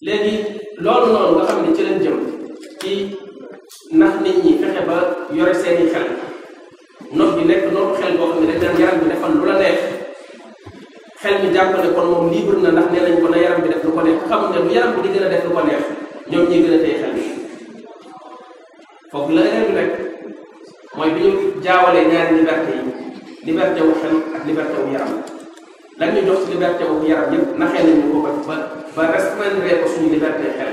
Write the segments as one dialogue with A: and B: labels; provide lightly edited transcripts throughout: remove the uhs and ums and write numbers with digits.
A: léegi loolu noonu nga xam ne ci leen jëm ci ndax nit ñi fexe ba yore seeni xel nopp bi nekk nopp xel boo xam ne dañ naan yaram bi defal lu la neex xel mi jàpp ne kon moom libre na ndax nee nañ ko na yaram bi def lu ko neex xamul ne lu yaram bi di gën a def lu ko neex ñoom ñuy gën a téye xel bi foofu la erreur bi rek mooy bi ñu jaawalee ñaari liberté yi liberté wu xel ak liberté wu yaram lan ñu jox ci liberté wu yaram yëpp naxee nañu ko ba restreindre ko suñu liberté xel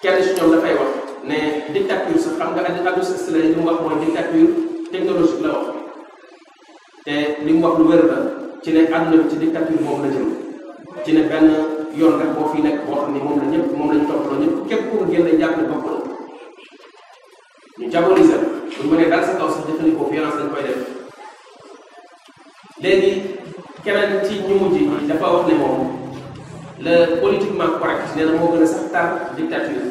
A: kenn si ñoom dafay wax ne dictature sax xam nga Aldous Huxley li mu wax mooy dictature technologique la wax te li mu wax lu wér la ci ne àdduna bi ci dictature boobu la jëm ci ne benn yoon rek boo fi nekk boo xam ne moom la ñëpp moom la ñu toppaloo ñëpp képp ku nga génn jàpp ne bopp la ñu diaboliser bu ñu mënee daal sa kaw sax jëfandikoo violence lañ koy def léegi keneen ci ñu mujj yi dafa wax ne moom le politiquement correct nee na moo gën a sax tar dictature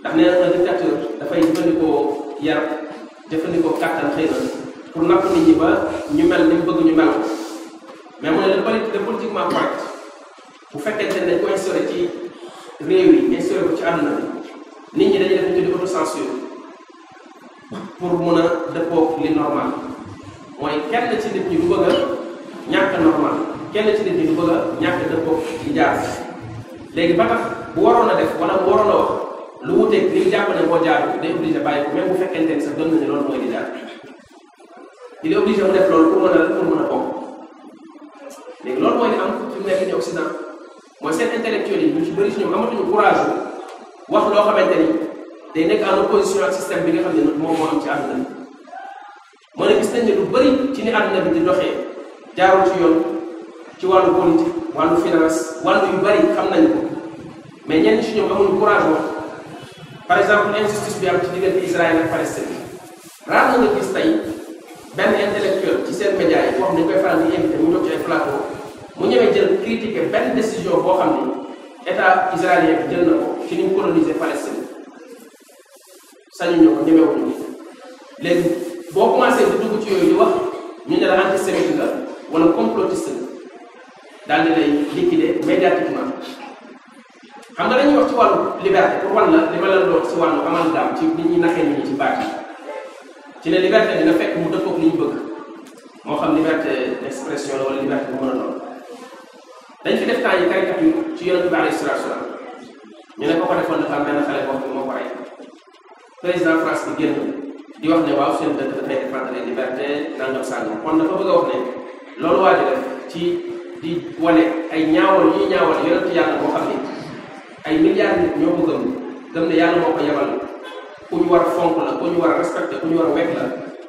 A: ndax nee na dictature dafay jëfandikoo yar jëfandikoo kàttan xëy na pour napp nit ñi ba ñu mel ni mu bëgg ñu mel ko mais mu ne le politiquement correct bu fekkente ne dañ ko instauré ci réew yi instauré ko ci àdduna bi nit ñi dañuy def ñu tuddi autocensure pour mun a dëppoo li normal mooy kenn ci nit ñi du bëgg a ñàkk normal kenn ci nit ñi du bëgg a ñàkk dëppoo li jaar léegi ba tax bu waroon a def wala bu waroon a wax lu wuteeg li jàpp ne moo jaar day obligé bàyyi ko même bu fekkente ne sax gëm nañu loolu mooy li jaar il est obligé mu def loolu pour mën a bokk léegi loolu mooy li am fi mu nekk ni Occident mooy seen intellectuels yi ñu ci bëri si ñoom amatuñu courage wax loo xamante ni day nekk en opposition ak système bi nga xam ne moom moo am ci àdduna bi moo ne gis nañ ne lu bëri ci ni àdduna bi di doxee jaarul ci yoon ci wàllu politique wàllu finance wàllu yu bëri xam nañ ko mais ñenn ci ñoom amuñu courage wax par exemple injustice bi am ci diggante Israël ak Palestine raar na nga gis tey benn intellectuel ci seen média yi boo xam ne dañ koy faral di invité mu ñëw ci ay plateau mu ñëwee jël critiquer benn décision boo xam ne état israélien bi jël na ko ci ni mu coloniser Palestine sañuñu ko ñemewuñu léegi boo commencé di dugg ci yooyu di wax ñu ne la antisémite nga wala complotiste nga daal di lay liquider médiatiquement xam nga dañuy wax ci wàllu liberté pour wan la li ma leen doon ci wàllu amalgame ci nit ñi naxee nit ñi ci baat yi ci ne liberté bi nga fekk mu dëppoog li ñu bëgg moo xam liberté d'expression la wala liberté bu mën a noonu dañ fi def temps yi caricature ci yonent bi alayhi salaatu salaam ñu ne ko ko defoon dafa am benn xale boo xam ne moo ko rey président France bi génn di wax ne waaw seen dëkk dafay défendre liberté nangam sàngam kon dafa bëgg a wax ne loolu waa ji def ci di wane ay ñaawal ñuy ñaawal yonent yàlla boo xam ne ay milliards nit ñoo ko gëm ne yàlla moo ko yebal ku ñu war a fonk la ku ñu war a respecté ku ñu war a wekk la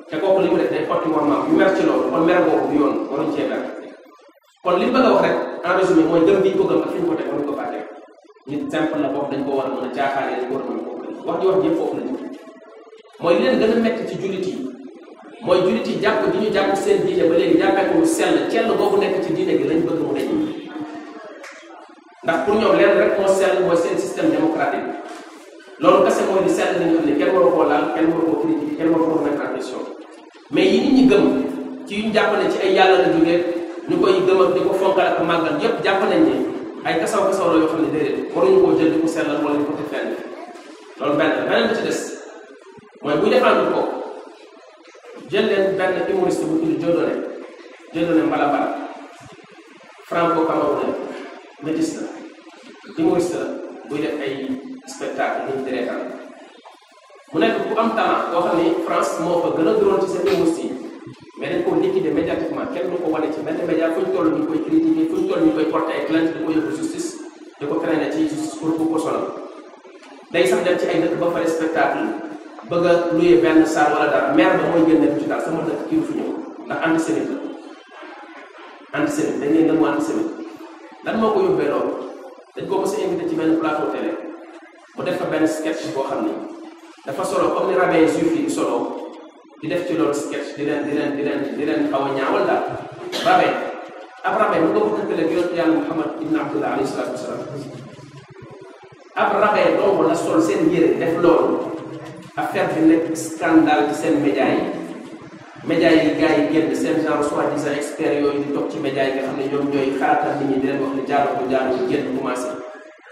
A: te kooku li mu def day xotti war maam ñu mer ci loolu kon mer boobu du yoon waruñ cee mer kon li mu bëgg a wax rek en résumé mooy gëm bi ñu ko gëm ak fi ñu ko teg waruñ ko fàtte nit simple la boobu dañ ko war a mën a caaxaane dañ ko war a mën a foofu wax ji wax jëpp foofu la ñu mooy li leen gën a metti ci jullit yi mooy jullit yi jàpp gi ñu jàpp seen diine ba léegi jàppee ko mu sell boobu nekk ci diine gi lañ bëgg mu deñ ndax pour ñoom leen rek moo sell mooy seen système démocratique loolu kese mooy di sell li nga xam ne kenn waru koo laal kenn waru koo critiquer kenn waru koo mettre en question mais yi nit ñi gëm ci yuñ jàpp ne ci ay yàlla la jógee ñu koy gëm ak di ko fonkal ak màggal yépp jàpp nañ ne ay kasaw la yoo xam ne déedéet waruñu koo jël di ko sellal wala di ko teg fenn loolu beneen bi ci des mooy buy défendre ko jël leen benn humoriste bu tudd Dieudonné Mbala franco-camerounais métis la humoriste la buy def ay spectacle nit di reetaan mu nekk bu am talent boo xam ne France moo fa gën a drôle ci seen humoriste yi mais dañ ko liquider médiatiquement kenn du ko wane ci benn média fu ñu toll ñu koy critiquer fu ñu toll ñu koy porter ay plainte di ko yóbbu justice di ko traîner ci justice pour ko sonal day sax dem ci ay dëkk ba pare spectacle bëgg a louer benn salle wala dara maire ba mooy génne ci daal sama dëkk kii fi ñëw ndax antisémite la antisémite dañ leen dem mu antisémite lan moo ko yóbbee loolu dañ ko mos a invité ci benn plateau télé mu def fa benn sketch boo xam ni dafa solo comme ni rabbin juif yi di solo di def ci loolu sketch di leen xaw a ñaawal daal rabbin ab rabbin mu nga ko tëkkale ak yonent yàlla Muhammad ibn Abdullah alayhi salaatu wasalaam ab rabbin dong la sol seen yére def loolu affaire bi nekk scandale ci seen média yi médias yi gars yi génn seen genre soi-disant experts yooyu di toog ci médias yi nga xam ne ñoom ñooy xalaatal nit ñi di leen wax ni jaaroo jaaroo génn commencé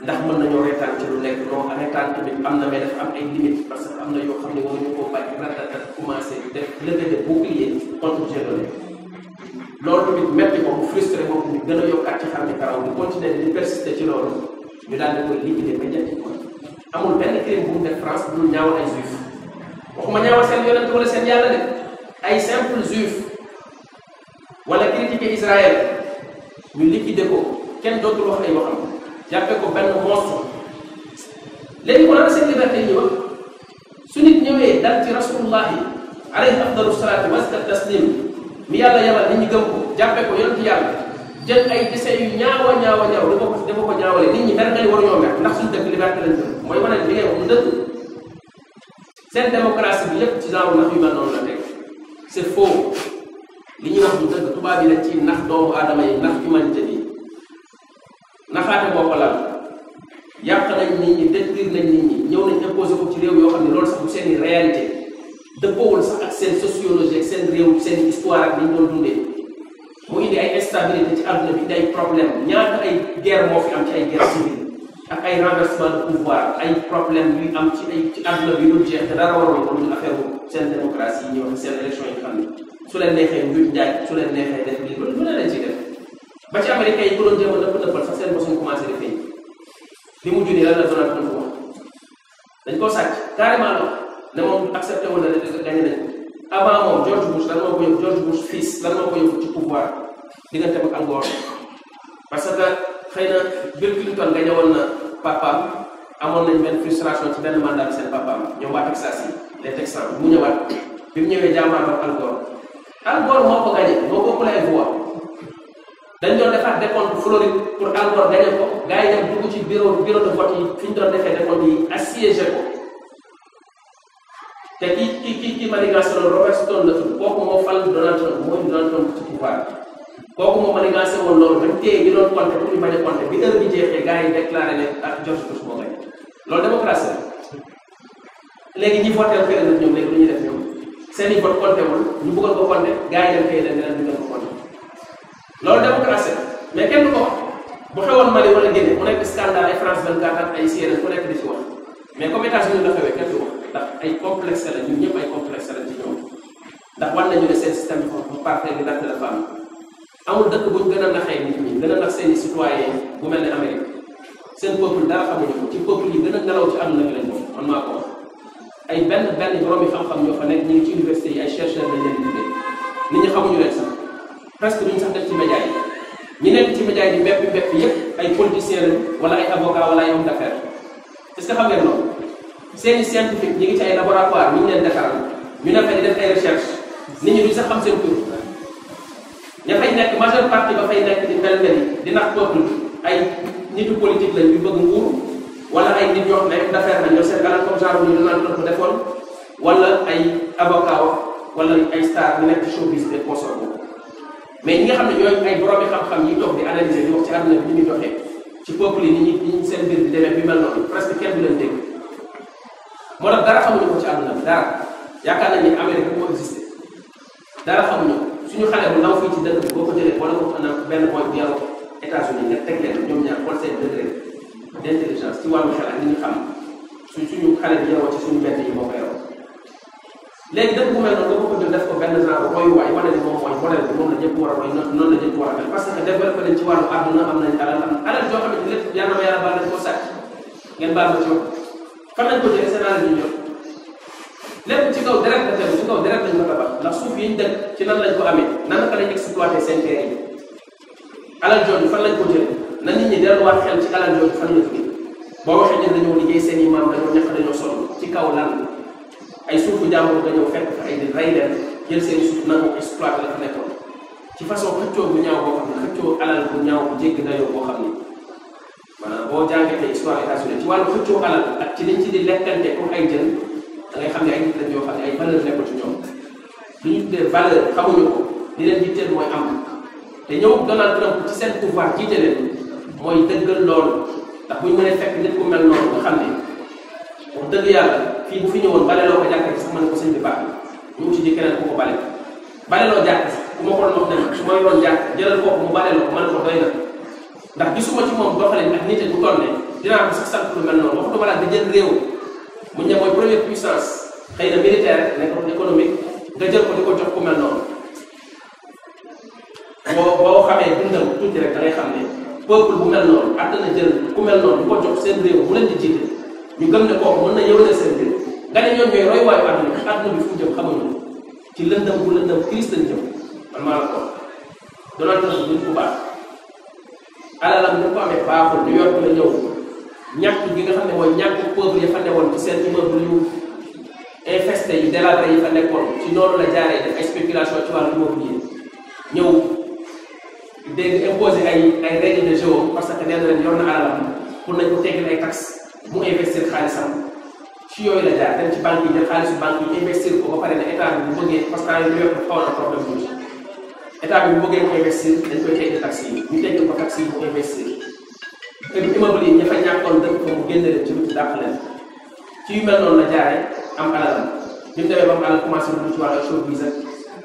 A: ndax mën nañoo reetaan ci lu nekk non reetaan tamit am na mais dafa am ay limites parce que am na yoo xam ne waruñu koo bàyyi ratatat commencé def levée de bouclier contre Jérusalem loolu tamit metti ko mu frustré moom ñu gën a yokkaat ci xam ne karaw bi continuer di persister ci loolu ñu daal di koy liquider médiatiquement amul benn crime bu mu def France bu dul ñaawal ay juif waxuma ñaawal seen yonent wala seen yàlla de ay simple juif wala critiquer Israël ñu liquider ko kenn dootul wax ay waxam jàppee ko benn monstre léegi kon ana seen liberté yi ñu wax su nit ñëwee dal ci rasulullahi alayhi afdalu salaatu wa taslim mi yàlla yabal nit ñi gëm ko jàppee ko yonent yàlla jël ay dessin yu ñaawa dafa ko ñaawale nit ñi mer nga ni waruñoo mer ndax suñu dëkk liberté lañ jëm mooy wane li ngay wax mu dëgg seen démocratie bi yépp ci genre nax yu mel noonu la teg c'est faux li ñuy wax mu dëgg tubaab yi lañ ci nax doomu aadama yi nax humanité bi naxaate boo ko lal yàq nañ nit ñi détruire nañ nit ñi ñëw nañ imposé ko ci réew yoo xam ne loolu sax bu seeni réalité dëppoowul sax ak seen sociologie ak seen réew seen histoire ak ni ñu doon dundee mu indi ay instabilité ci àdduna bi indi ay problème ñaata ay guerre moo fi am ci ay guerre civile ak ay renversement de pouvoir ay problème yuy am ci àdduna bi lu jeex te dara waroon ko lu affaire seen démocratie yi ñëw seen élection yi xam ne su leen neexee njuuj njaaj su leen neexee def lii lu ne leen ci def ba ci américains yi ko doon jéem a nëppal sax seen bosuñ commencé di feeñ li mu junni lan la Donald Trump wax dañ koo sàcc carrément la ne moom accepté woon na ne gagné nañ avant moom George Bush lan moo ko yóbbu George Bush fils lan moo ko yóbbu ci pouvoir diggante ak Gore parce que xëy na Bill Clinton gagné woon na papaam amoon nañ benn frustration ci benn mandat bi seen papaam ñoom waa Texas yi les Texans mu ñëwaat bi mu ñëwee jàmmaarloo Al Gore moo ko gagné moo ko ëppale ay voix dañ doon defaat décompte Floride pour Al Gore gagné ko gars yi dem dugg ci bureau de vote yi fi ñu doon defee décompte yi assiégé ko te ki manigancé loolu Robert Stone la tudd kooku moo fal Donald Trump mooy Donald Trump ci pouvoir kooku moo manigancé woon loolu bañ téye ñu doon compté pour ñu bañ a compté bi heure bi jeexee gars yi déclaré ne ak George Bush moo gagné loolu démocratie la léegi ñi voté fële na ñoom léegi lu ñuy def ñoom seen i vote compté wul ñu bëggoon ko compté gars yi dem kay leen ne leen ko compté loolu démocratie la mais kenn du ko wax bu xewoon Mali wala Guinée mu nekk scandale ay France 24 ak ay CNN ku nekk di ci wax mais comme États-Unis la xewee kenn du wax ndax ay complexe la ñun ñëpp ay complexe la ci ñoom ndax war nañu ne seen système bi bu parfait bi ndaxte la femme amul dëkk buñ gën a naxee nit ñi gën a nax seen i citoyen bu mel ne Amérique seen peuple dara xamuñu ko ci peuple yi gën a nelaw ci àdduna bi lañ bokk man maa ko wax ay benn borom yi xam-xam ñoo fa nekk ñu ngi ci université yi ay chercheurs lañ leen di tuddee nit ñi xamuñu leen sax presque duñ sax def ci média yi ñi nekk ci média yi mbépp yépp ay politiciens lañ wala ay avocats wala ay hommes d'affaires est-ce que xam ngeen loolu seeni scientifique ñi ngi ci ay laboratoire ñu ngi leen defaral ñu ne fa di def ay recherche nit ñi duñ sax xam seen tur ña fay nekk majeure partie ba fay nekk di mel di nax peuple ay nitu politique lañ yu bëgg nguur wala ay nit ñoo xam ne ay d'affaires lañ ñoo seen alal comme genre ñu Donald Trump defoon wala ay avocat wala ay star ñu nekk ci showbiz et consort boobu mais ñi nga xam ne ñooy ay borom xam-xam yi toog di analyser di wax ci àdduna bi ni muy doxee ci peuple yi ni ñi seen mbir di demee bi mel noonu presque kenn du leen dégg moo tax dara xamuñu ko ci àdduna bi dara yaakaar nañ ni Amérique moo existé dara xamuñu ko suñu xale bu ndaw fii ci dëkk bi boo ko jëlee wala ko benn mooy bu yaroo États-Unis nga teg leen ñoom ñaar xool seen degré d'intelligence ci wàllu xel ak li ñu xam suñu xale bi yaroo ci suñu mbedd yi moo ko yaroo léegi dëkk bu mel noonu nga ko jël def ko benn genre royuwaay wane ne moom mooy modèle bi moom la ñëpp war a roy noonu la ñëpp war a mel parce que développé nañ ci wàllu àdduna am nañ alal joo xamante ni lépp yàlla ma yàlla baal nañ ko sàcc ngeen baal ma ci wax fan lañ ko jëlee seen alal ñu ñor lépp ci kaw direct la tegu ci kaw direct lañ ko tabax ndax suuf yi ñu dëkk ci nan lañ ko amee nan naka lañ exploité seen terre yi alal jooju fan lañ ko jëlee na nit ñi delluwaat xel ci alal jooju fan la jógee boo waxee ne dañoo liggéey seen i maam dañoo ñax dañoo sonn ci kaw lan ay suufu jàmbur nga ñëw fekk fa ay nit rey leen jël seen suuf nangu exploité la fa nekkoon ci façon xëccoo bu ñaaw boo xam ne xëccoo alal bu ñaaw bu jéggi dayoo boo xam ni maanaam boo jàngatee histoire États-Unis ci wàllu xëccoo alal ak ci liñ ci di lekkante comme ay jën da ngay xam ne ay nit lañ yoo xam ne ay valeur nekkul ci ñoom lu ñu tuddee valeur xamuñu ko li leen jiiteel mooy am te ñëw Donald Trump ci seen pouvoir jiite leen mooy dëggal loolu ndax buñ mënee fekk nit ku mel noonu nga xam ne wax dëgg yàlla fii bu fi ñëwoon bale loo ko jàkkee sax mën ko sëñ bi baax ñu uti ji keneen ku ko bale baleloo jàkk ku ma ko doon wax ne su ma yoroon jàkk jëlal kooku mu baleloo man ko doy na ndax gisuma ci moom doxalin ak nit bu toll ne dinaa ko sax sant lu mel noonu waxtu balaa nga jël réew mu ne mooy première puissance xëy na militaire nekk économique nga jël ko di ko jox ku mel noonu boo xamee dundam tuuti rek da ngay xam ne peuple bu mel noonu àddina jël ku mel noonu di ko jox seen réew mu leen di jiite ñu gëm ne kooku mën na yëwale seen réew nga ne ñoom ñooy roy waayu àdduna bi fu jëm xamuñu ci lëndëm bu lëndëm Christ lañ jëm man maa la ko Donald Trump nit ku baax alalam ni ko amee baaxul New York la ñëw ñàkk gi nga xam ne mooy ñàkk pauvre yi fa newoon ci seen immeuble yu infesté yu délabré yi fa nekkoon ci noonu la jaaree def ay spéculation ci wàllu immobilier ñëw dégg imposé ay règles de jeu parce que nee na leen yor na alalam pour nañ ko teggil ay taxes mu investir xaalisam ci yooyu la jaar dem ci banque yi jël xaalisu banque yi investir ko ba pare ne état bi bu bëggee parce que New York xaw na problème bu état bi bu bëggee mu investir dañ koy tegg taxes yi ñu teggil ko taxes yi mu investir te du immeuble yi ña fa ñàkkoon dëkk ko mu génne leen ci lu ci dàq leen ci yu mel noonu la jaaree am alalam bi mu demee ba mu alal commencé lu ci wàllu showbiz ak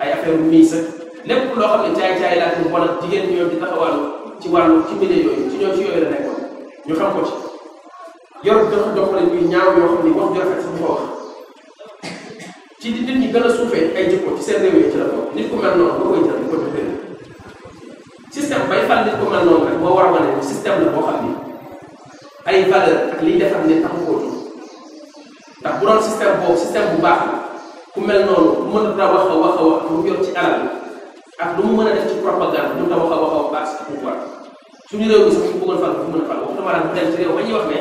A: ay affaire miis ak lépp loo xam ne caay-caay laa fi bon ak jigéen ñi ñoom di taxawaalu ci wàllu ci milieu yooyu ci ñoom ci yooyu la nekkoon ñu xam ko ci yor doxalin yu ñaaw yoo xam ni wax ju rafet sax ko wax ci nit ñi gën a suufee ay jikko ci seen réew yi ci la bokk nit ku mel noonu boo koy jël di ko jox système bay fal nit ku mel noonu rek moo war a wane ne système la boo xam ni ay valeur ak liy defar nit taxu koo jóg ndax bu doon système boobu système bu baax la ku mel noonu ku mën a wax lu mu yor ci alal ak lu mu mën a def ci propagande lu mu ta wax a baax ci pouvoir suñu réew mi sax ñu bëggoon fal fu mën a fal waxtu ma mu dem ci réew ba ñuy wax ne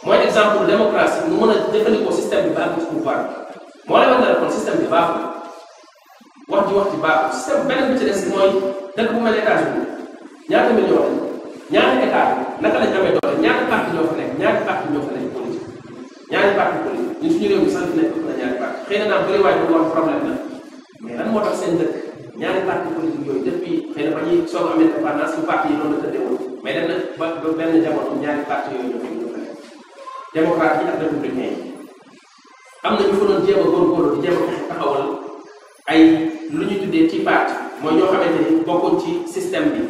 A: mooy exemple démocratie mu mën a jëfandikoo système bi ba am ci pouvoir moo lay wax ne kon système bi baaxul wax ji baaxul système beneen bi ci des mooy dëkk bu mel ne États-Unis ñaata million lañ ñaata état naka lañ amee doole ñaata parti ñoo fa nekk ñaata parti ñoo fa nekk politique ñaari parti politique ñun suñu réew mi sax nekk na ñaari parti xëy na naam bëri waaye du am problème la mais lan moo tax seen dëkk ñaari parti politique yooyu depuis xëy na ba ñuy soog amee indépendance su parti yi noonu la tëddee woon mais dem na ba benn jamono ñaari parti yooyu ñoo fa nekk démocrate yi ak républicain yi am na ñu fa doon jéem a góorgóorlu di jéem a fexe taxawal ay lu ñu tuddee ci parti mooy ñoo xamante ni bokkuñ ci système bi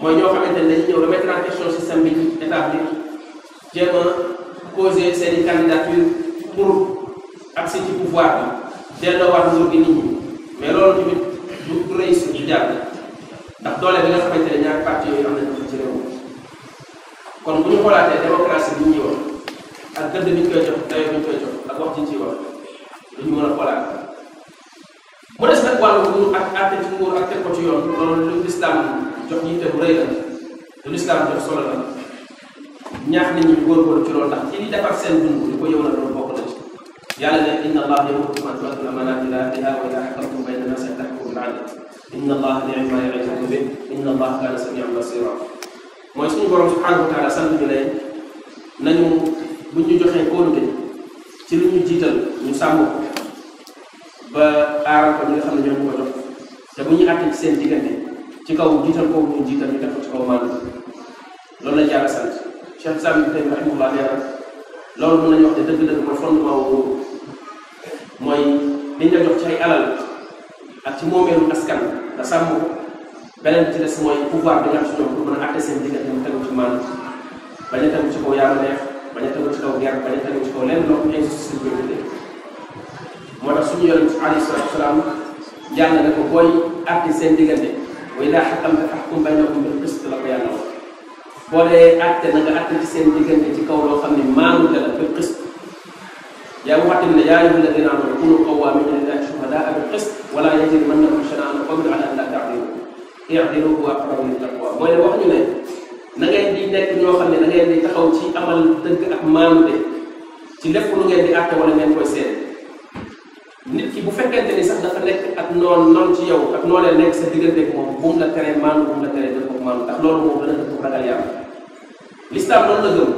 A: mooy ñoo xamante ne dañuy ñëw remettre en question système bi ñu établir jéem a poser seen i candidature pour accès ci pouvoir bi delloowaat nguur gi nit ñi mais loolu tamit du réussir du jàll ndax doole bi nga xamante ne ñaari parti yooyu am nañu ko ci réew kon bu ñu xoolaatee démocratie bi ñuy wax ak gëdd bi ñu koy jox dayoo bi ñu koy jox ak wax ci ñu ciy wax lu ñu mën a xoolaat mu des nag wàllu nguur ak àtte ci nguur ak teg ko ci yoon loolu lu lislaam jox yitte bu rëy la lu lislaam jox solo la ñaax nit ñi góorgóorlu ci loolu ndax ci di defar seen dund di ko yëw na loolu bokk na ci yàlla ne inna allah yamurukum an tu'addu al-amanati ila ahliha wa idha hakamtum bayna an-nasi an tahkumu bil 'adl inna allaha ni'ma ya'izukum bihi inna allaha kana sami'an basira mooy suñu borom subhanahu wa ta'ala sant ñu ne nañu buñ ñu joxee kóolute ci lu ñu jiital ñu sàmm ba aaral ko ñi nga xam ne ñoo ñu ko jox te bu ñu àtte ci seen diggante ci kaw jiital kooku ñu jiital ñu def ko ci kaw maanaam loolu lañ yàlla sant Cheikh Sami bi tey rahimahullah nee na loolu mën nañu wax ne dëgg-dëgg mooy fondement wu mooy liñ la jox ci ay alal ak ci moomeelu askan nga sàmm ko beneen ci des mooy pouvoir bi nga xam si ñoom pour mën a àtte seen diggante mu tegu ci maanaam bañ a tegu ci kaw yaa ma neex bañ a tegu ci kaw guerre bañ a tegu ci kaw lenn loo xam injustice bi ñu moo tax suñu yonent alayhi salaatu wasalaam yàlla ne ko booy àtte seen diggante wa idaa hakamta fahkum baynahum bil qist la ko yàlla wax boo dee àtte na nga àtte ci seen diggante ci kaw loo xam ne maanute la bil qist yaa ngi waxtaan ne yaa ayyuha alladina amanu kunu qawwamina lillahi shuhadaa bil qist wala yajrimannakum shana'anu qawmin ala an la ta'dilu i'dilu huwa aqrabu lit taqwa mooy ne wax ñu ne na ngeen di nekk ñoo xam ne da ngeen di taxaw ci amal dëgg ak maanute ci lépp lu ngeen di àtte wala ngeen koy seet nit ki bu fekkente ni sax dafa nekk ak noon ci yow ak noonee nekk sa diggante ak moom bu mu la teree maanu bu mu la teree dëpp ak maanu ndax loolu moom dana dëpp ragal yàlla lislaam loolu la gëm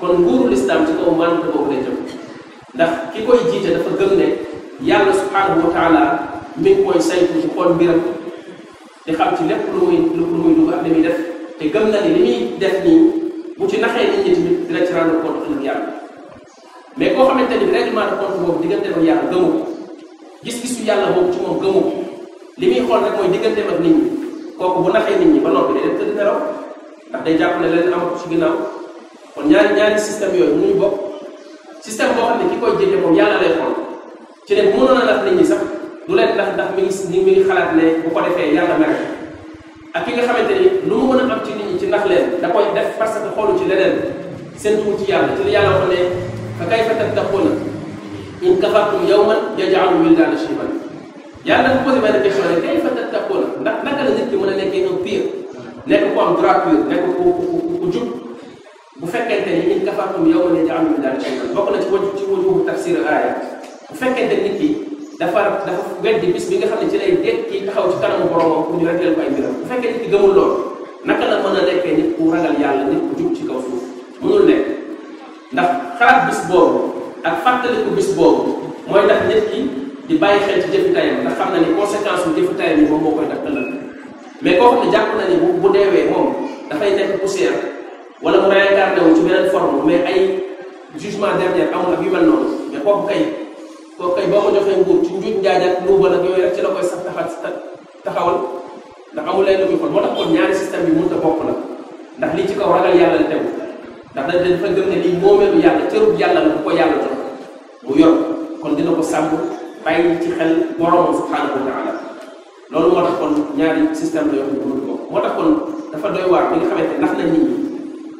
A: kon nguuru lislaam ci kaw maanu te boobu lay jëm ndax ki koy jiite dafa gëm ne yàlla subhanahu wa taala mi ngi koy saytu ci xool mbiram di xam ci lépp lu muy dugg ak li muy def te gëm na ni li muy def nii bu ci naxee nit ñi tamit dina ci rendre compte ëllëg yàlla mais koo xamante ni règlement de compte boobu diggante ak yàlla gëmu ko gis-gisu yàlla boobu ci moom gëmu ko li muy xool rek mooy digganteem ak nit ñi kooku bu naxee nit ñi ba noppi day dem tëdd nelaw ndax day jàpp ne leen amatu ci ginnaaw kon ñaari système yooyu mënuñu bokk système boo xam ne ki koy jëfe moom yàlla lay xool ci ne bu mënoon a nax nit ñi sax du leen ndax mi ngi xalaat ne bu ko defee yàlla mere ak ki nga xamante ni lu mu mën a am ci nit ñi ci nax leen da koy def parce que xoolu ci leneen seen tuur ci yàlla ci li yàlla wax ne fa kayfa tattaquuna in kafartum yawman yaj'alu wildaana shiiban yàlla dafa posé benn question ne kayfa tattaquuna ndax naka la nit ki mën a nekkee un pire nekk ku am droit pur nekk ku jub bu fekkente ni in kafartum yawman yaj'alu wildaana shiiban bokk na ci waju tafsir aaya bu fekkente nit ki dafa weddi bis bi nga xam ne ci lay dégg kii taxaw ci kanamu boromam pour ñu régleel ko ay mbiram bu fekkee nit ki gëmul lool naka la mën a nekkee nit ku ragal yàlla nit ku jub ci kaw suuf mënul nekk ndax xalaat bis boobu ak fàttaliku bis boobu mooy tax nit ki di bàyyi xel ci jëfi tayam ndax xam na ni conséquence su jëfi tayam yi moom moo koy def ëllëg mais koo xam ne jàpp na ni bu deewee moom dafay nekk poussière wala mu réincarné wu ci beneen forme mais ay jugement dernier amul ak yu mel noonu mais kooku kay boo ko joxee nguur ci njuuj njaaj ak luubal ak yooyu rek ci la koy sax taxawal ndax amul leen lu muy xool moo tax kon ñaari système bi mënut a bokk la ndax lii ci kaw ragal yàlla la tegu ndax dafa gëm ne lii moomeelu yàlla cërub yàlla la bu ko yàlla jox mu yor kon dina ko sàmm bàyyi ci xel boromam subhanahu wa taala loolu moo tax kon ñaari système la yoo xam ne mënut bokk moo tax kon dafa doy waar bi nga xamante ndax na nit ñi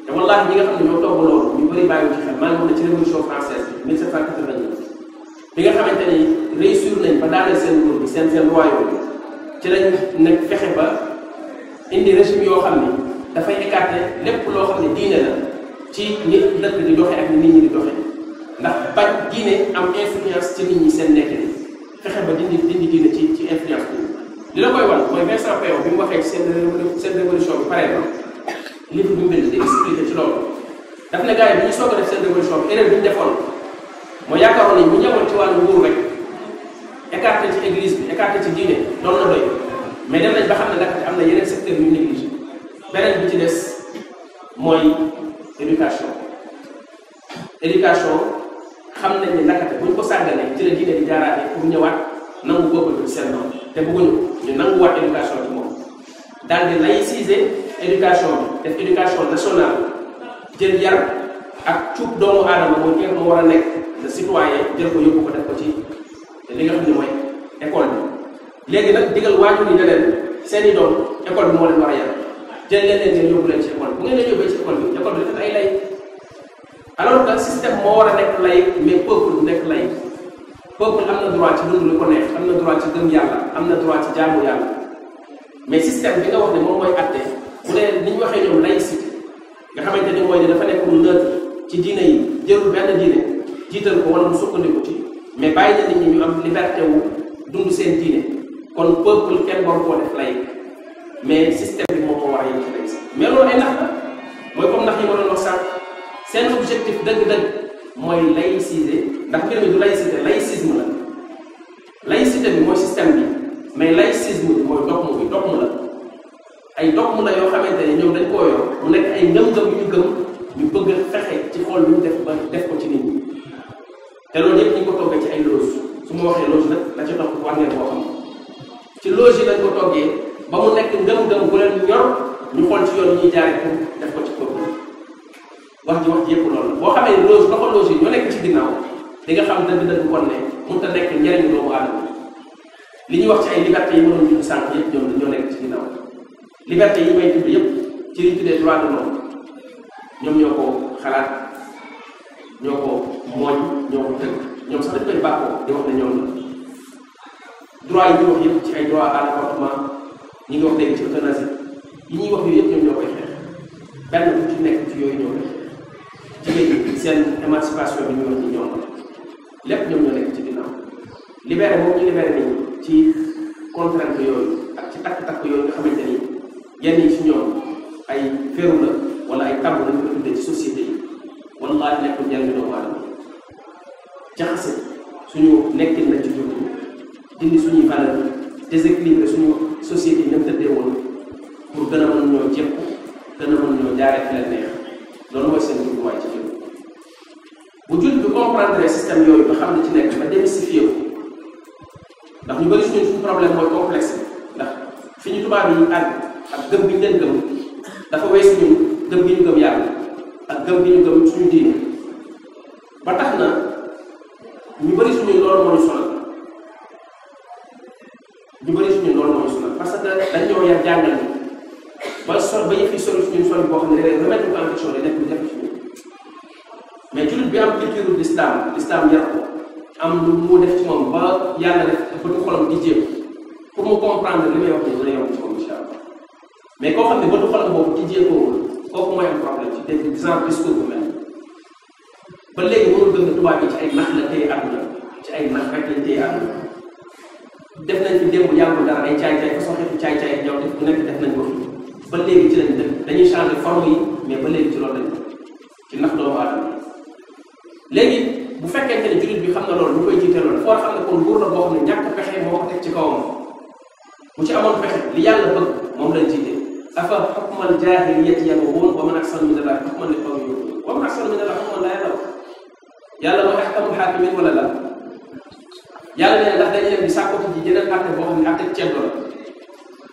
A: te wallaahi ñi nga xam ne ñoo togg loolu ñu bëri bàyyiwu ci xel maa ngi wax ne ci révolution française bi 1789 bi nga xamante ni réussir nañ ba daaneel seen nguur bi seen royaume bi ci lañ nekk fexe ba indi régime yoo xam ni dafay écarter lépp loo xam ne diine la ci nit dëkk di doxe ak ni nit ñi di doxe ndax bañ diine am influence ci nit ñi seen nekk ni fexe ba dindi diine ci influence bi li la koy wan mooy Vincent Payon bi mu waxee ci seen révolution bi pare ba livre bi mu bind di expliquer ci loolu daf ne gars yi bi ñu soog a def seen révolution bi erreur bi ñu defoon mooy yaakaaroon nañ bu ñëwoon ci wàllu nguur rek écarté ci église bi écarté ci diine doon na doy mais dem nañ ba xam ne nag am na yeneen secteur yu négligé beneen bi ci des mooy éducation xam nañ ne nakate bu ñu ko sàgganee ci la diine di jaaraatee pour ñëwaat nangu boobu bi seen noonu te bëgguñu ñu nanguwaat éducation ci moom daal di laïciser éducation bi def éducation nationale jël yar ak cuub doomu aadama mooy ki nga xam ne war a nekk le citoyen jël ko yóbbu ko def ko ci li nga xam ne mooy école bi léegi nag digal waajur yi ne leen seeni doom école bi moo leen war a yar jël leen ngeen yóbbu leen ci école bu ngeen leen yóbbee ci école bi dafa ay lay alors que système moo war a nekk lay mais peuple du nekk lay peuple am na droit ci dund lu ko neex am na droit ci gëm yàlla am na droit ci jaamu yàlla mais système bi nga wax ne moom mooy atte bu dee ni ñu waxee ñoom laïcité nga xamante ni mooy ne dafa nekk lu neutre ci diine yi jëlul benn diine jiital ko wala mu sukkandiku ci mais bàyyi na nit ñi ñu am liberté wu dund seen diine kon peuple kenn waru koo def lay mais système bi moom moo war a yem ci laïcité mais loolu ay nax la mooy comme ndax yi ma doon wax sànq seen objectif dëgg-dëgg mooy laïciser ndax mbir mi du laïcité laïcisme la laïcité bi mooy système bi mais laïcisme bi mooy dogme la ay dogme la yoo xamante ne ñoom dañ koo yor mu nekk ay ngëm-ngëm yu ñu gëm ñu bëgg a fexe ci xool lu ñu def ba def ko ci nit ñi te loolu yëpp ñu ko toggee ci ay loge su ma waxee loge nag la ci topp war ngeen koo xam ci loge yi lañ ko toggee ba mu nekk ngëm-ngëm bu leen ñor ñu xool ci yoon yi ñuy jaaree pour def ko ci peuple wax ji yëpp loolu la boo xamee loge loxo loge yi ñoo nekk ci ginnaaw di nga xam dëgg-dëgg kon ne mënut a nekk njëriñu doomu aadama li ñuy wax ci ay liberté yi mënoon ñu sànq yëpp ñoo nekk ci ginnaaw liberté yi may tudd yëpp ci liñ tuddee droit de l'homme ñoom ñoo ko xalaat ñoo ko mooñ ñoo ko tënk ñoom sax dañ koy bàkkoo di wax ne ñoom la droit yi ñuy wax yëpp ci ay droit à l'avortement ñi ngi wax léegi ci euthanasie yi ñuy wax yooyu yëpp ñoom ñoo koy xeex benn bu ci nekk ci yooyu ñoo koy xeex jigéen ñi seen émancipation bi ñu wax ni ñoom lépp ñoom ñoo nekk ci ginnaaw libéré moom ñu libéré nit ñi ci contrainte yooyu ak ci takk-takk yooyu nga xamante ni yenn yi ci ñoom ay féeru la wala ay tabu lañ ko tuddee ci société yi wallaahi nekkul njëriñu doomu aadama jaxase suñu nekkin na ci jur dindi suñuy valeur déséquilibré suñu société yi ñoom tëddee woon pour gën a mën ñoo jépp gën a mën ñoo jaaree fi leen neex loolu mooy seen jubluwaay ci jur bu jul bi comprendre système yooyu ba xam ne ci nekk ba démystifier ko ndax ñu bëri suñu problème mooy complexe fi ñu tubaab yi àgg ak gëm bi ñu leen gëm dafa weesu ñun gëm gi ñu gëm yàlla ak gëm gi ñu gëm suñu diine ba tax na ñu bëri suñu loolu moo ñu sonal parce que dañ ñoo yar jàngal ni ba yëf yi sori suñu sori boo xam ne léeg-léeg remettre ko en question day nekk lu jafe suñu mais jullit bi am culture l'islam yar ko am lu mu def ci moom ba yàlla def bëtu xolam di jéem pour mu comprendre li may wax nii dina yomb ci moom incha allah mais koo xam ne bëtu xolam boobu di jéemoowul kooku mooy am problème ci dégg genre discours bu mel ba léegi mënul gën a tubaab yi ci ay nax la téye àdduna ci ay nax rek lañ téye àdduna def nañ fi démb yàggul dara ay caay-caay façon xeetu caay-caay ñoom def bu nekk def nañ ko ba léegi ci lañ def dañuy changer forme yi mais ba léegi ci loolu lañ ci nax doomu aadama léegi bu fekkente ne jullit bi xam na loolu ñu koy jiite loolu dafa war a xam ne kon nguur la boo xam ne ñàkk pexe moo ko teg ci kawam bu ci amoon pexe li yàlla bëgg moom lañ jiite afa hukmal jaahiliyyati yabghuun wa man ahsanu mina llaahi hukman li qawmin yu'minuun wa man ahsanu mina llaahi hukman laa ya'lamuun yàlla mooy ahkamul haakimiin wala la yàlla nee ndax dañu leen di sàkkoti ji jeneen àtte boo xam ne àtte ceddo la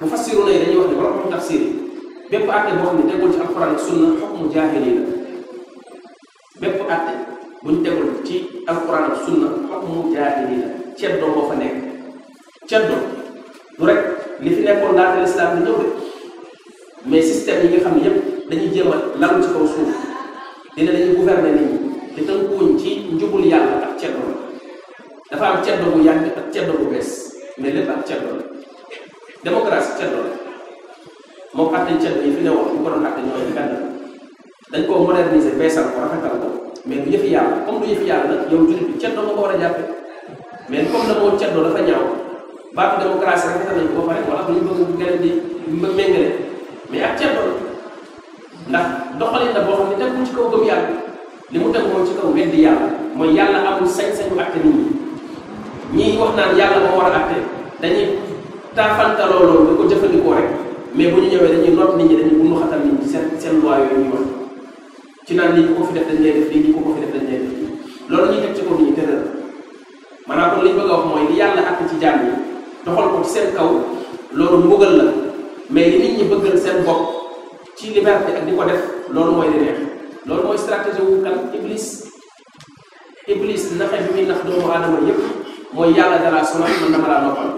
A: mu fassiru yi dañuy wax ne borom tafsir yi bépp àtte boo xam ne tegul ci alquran ak sunna hukmu jaahili la bépp àtte buñ tegul ci alquran ak sunna hukmu jaahili la ceddo moo fa nekk ceddo du rek li fi nekkoon laata lislaam bi ñëw de mais système yi nga xam ne yépp dañuy jéem a lalu ci kaw suuf dina dañuy gouverner nit ñi te tënkuwuñ ci njubul yàlla ak ceddo la dafa am ceddo bu yàgg ak ceddo bu bees mais lépp ak ceddo la démocratie ceddo la moom àtte ceddo yi fi newoon ñu ko doon àtte ñooy benn dañ koo moderniser beesal ko rafetal ko mais du yëfi yàlla comme du yëfi yàlla nag yow jullit bi ceddo nga ko war a jàppe mais comme na moo ceddo dafa ñaaw baatu démocratie rafetal nañ ko ba pare wala bu ñu bëgg ngeen di méngale mais ak ceddo la ndax doxalin la boo xam ne tegul ci kaw gëm yàlla li mu teg moom ci kaw weddi yàlla mooy yàlla amul sañ-sañu àtte nit ñi ñii wax naan yàlla moo war a àtte dañuy taafantaloo loolu nga ko jëfandikoo rek mais bu ñu ñëwee dañuy noot nit ñi dañuy bundu xatal nit ñi seen loi yooyu ñuy wax ci naan lii ko fi def dañ lay def lii ko fi def dañ lay def loolu ñuy teg ci kaw nit ñi tëral maanaam kon li ñu bëgg a wax mooy li yàlla àtte ci jaam yi doxal ko ci seen kaw loolu mbugal la mais li nit ñi bëggal seen bopp ci liberté ak di ko def loolu mooy li neex loolu mooy stratégie wu kan iblis naxe bi muy nax doomu aadama yépp mooy yàlla dalaa sonal man dama laa noppal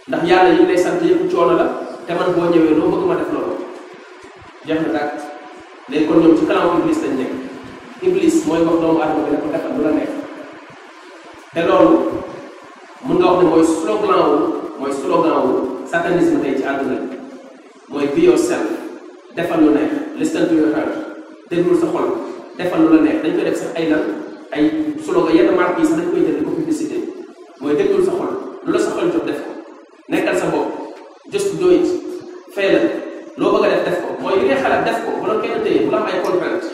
A: ndax yàlla yi lay sant yépp coono la te man boo ñëwee loo bëgg ma def loolu jeex na daal léegi kon ñoom ci kanam iblis lañ nekk iblis mooy wax doomu aadama bi ne ko defal lu la neex te loolu mun nga wax ne mooy slogan wu satanisme tey ci àdduna bi mooy be yourself defal lu neex listen to your heart déglul sa xol defal lu la neex dañ koy def sax ay lan ay slogan yenn marque yi sax dañ koy jël di ko publicité mooy déglul sa xol lu la sa xol jox def ko nekkal sa bopp just do it fay la loo bëgg a def ko mooy li ngay xalaat def ko bu la kenn téye bu la am ay contrainte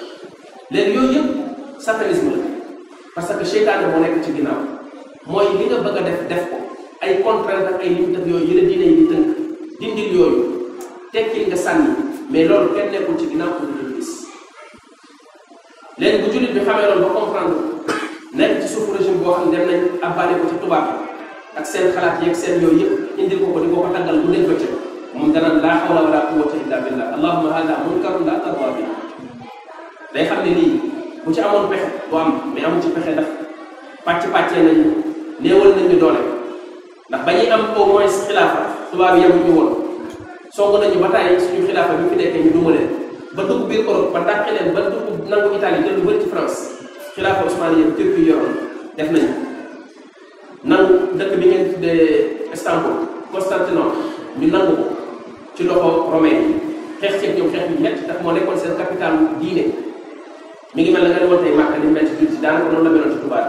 A: léegi yooyu yëpp satanisme la parce que seytaane moo nekk ci ginnaaw mooy li nga bëgg a def ko ay contrainte ak ay limite ak yooyu yële diine yi di tënk dindil yooyu tekkil nga sànni mais loolu kenn nekkul ci ginnaaw pour ñu gis léegi bu jullit bi xamee loolu ba comprendre nekk ci suufu régime boo xam ne dem nañ abbaale ko ci tubaab ak seen xalaat yeeg seen yooyu yëpp indil ko di ko tàggal bu nekk bëccëg moom danaan laa hawla wala quwwata illa billah allahumma hada munkarun la tarda bi day xam ne lii bu ci amoon pexe bu am mais amu ci pexe ndax pàccee nañu néewal nañu doole ndax ba ñuy am au moins xilaafa tubaab yi yemuñu woon song nañu ba tàyyi suñu xilaafa bi fi nekkee ñu duma leen ba dugg biir Europe ba dàqe leen ba dugg nangu Italie jël lu bëri ci France xilaafa Ousmane yëpp Turquie yoroon def nañu nangu dëkk bi ngeen tuddee Istanbul Constantinople ñu nangu ko ci loxo romain yi xeex ceeb ñoom xeex bi métti ndax moo nekkoon seen capital diine mi ngi mel na nga demoon tey Màkka ni mel ci jullit yi daanaka noonu la meloon ci tubaab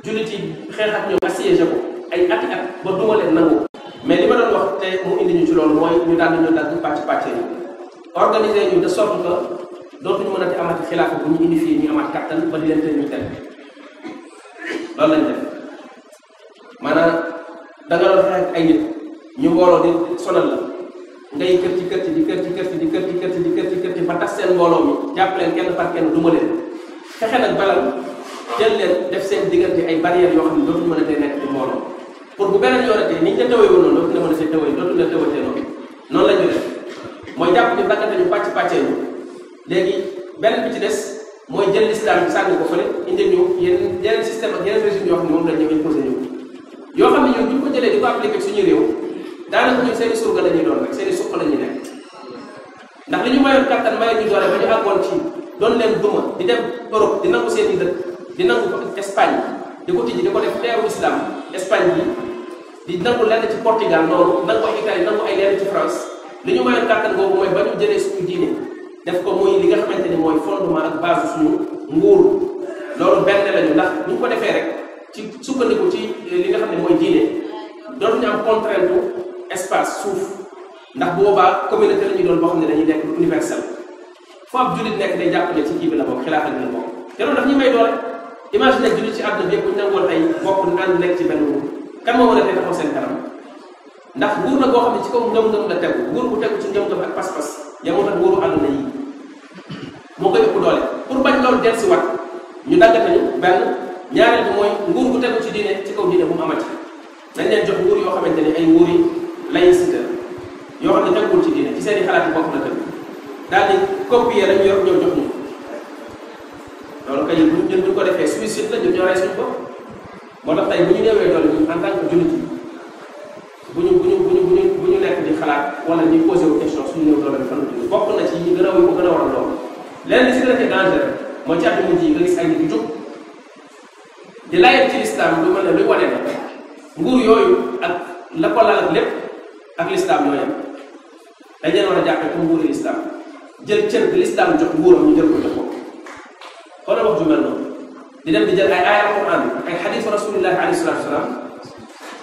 A: bi jullit yi xeex ak ñoom assiégé ko ay ati at ba duma leen nangu mais li ma doon wax te mu indi ñu ci loolu mooy ñu daal di ñu dagg pàccee yi organiser ñu de sorte que dootuñu mën a di amati xilaafa bu ñu indi fii ñu amaat kattan ba di leen teel ñu teg loolu lañ def maanaam da nga doon xeex ay nit ñu mbooloo di sonal la ngay kër ci ba tax seen mbooloo mi jàpp leen kenn par kenn duma leen fexe nag balal jël leen def seen diggante ay barrières yoo xam ne dootuñu mën a tey nekk ci mbooloo pour bu beneen yoonatee ni ñu la tawee woon noonu dootu la mën a see tawee dootu la tawatee noonu la ñu def mooy jàpp ni daggate ñu pàccee ñu léegi beneen bi ci des mooy jël l'islam bi sànni ko fële indi ñu yeneen système ak yeneen régime yoo xam ne moom la ñu imposé ñu yoo xam ne ñun bu ñu ko jëlee di ko appliqué suñu réew daanaka ñun seen i surga la ñuy doon rek seen i suq la ñuy nekk ndax li ñu mayoon kattan mayoon ñu doole ba ñu àggoon ci doon leen duma di dem Europe di nangu seen i dëkk di nangu Espagne di ko tijji di ko def teeru islam Espagne bi di nangu lenn ci Portugal noonu nangu ay Italie nangu ay lenn ci France li ñu mayoon kattan boobu mooy ba ñu jëlee suñu diine def ko muy li nga xamante ni mooy fondement ak base suñu nguur loolu benn lañu ndax bu ñu ko defee rek ci sukkandiku ci li nga xam ne mooy diine dootuñu am contrainte espace suuf ndax boobaa communauté la ñuy doon boo xam ne dañuy nekk universel foo ab jullit nekk day jàpp ne ci kii bi la bokk xilaafa bi la bokk te loolu daf ñu may doole imagine nag jullit ci àdduna bi yëpp bu ñu nangoon ay bokk ànd nekk ci benn nguur kan moo mën a tey taxaw seen kanam ndax nguur na boo xam ne ci kaw ngëm-ngëm la tegu nguur bu tegu ci ngëm-ngëm ak pas-pas yamut ak nguuru àdduna yi moo koy ëpp doole pour bañ loolu del si wat ñu daggatañu benn ñaareel bi mooy nguur gu tegu ci diine ci kaw diine bu mu amati dañ leen jox nguur yoo xamante ni ay nguuri laïcité yoo xam ne teguwul ci diine ci seen i xalaat yi bopp la tëdd daal di copier lañu yor ñëw jox ñu loolu kay buñ ko defee suicide la ñun ñoo rey suñu bopp moo tax tey bu ñu néewee doole ñun en tant que jullit bu ñu nekk di xalaat wala ñu posé wu question suñu néew doole bi fan la bokk na ci yi gën a ko gën a waral loolu leneen li si gën a danger mooy ci àdduna ji nga gis ay nit yu jóg di layal ci l'islam lu mel ne luy wane na nguur yooyu ak la ko laal ak lépp ak l'islam ñoo yem dañ leen war a jàppee comme nguuri l'islam jël cër bi l'islam jox nguuram ñu jël ko jox ko xoolal wax ju mel noonu di dem di jël ay aaya alquran ay xadiis rasulillahi alayhi salatu wasalaam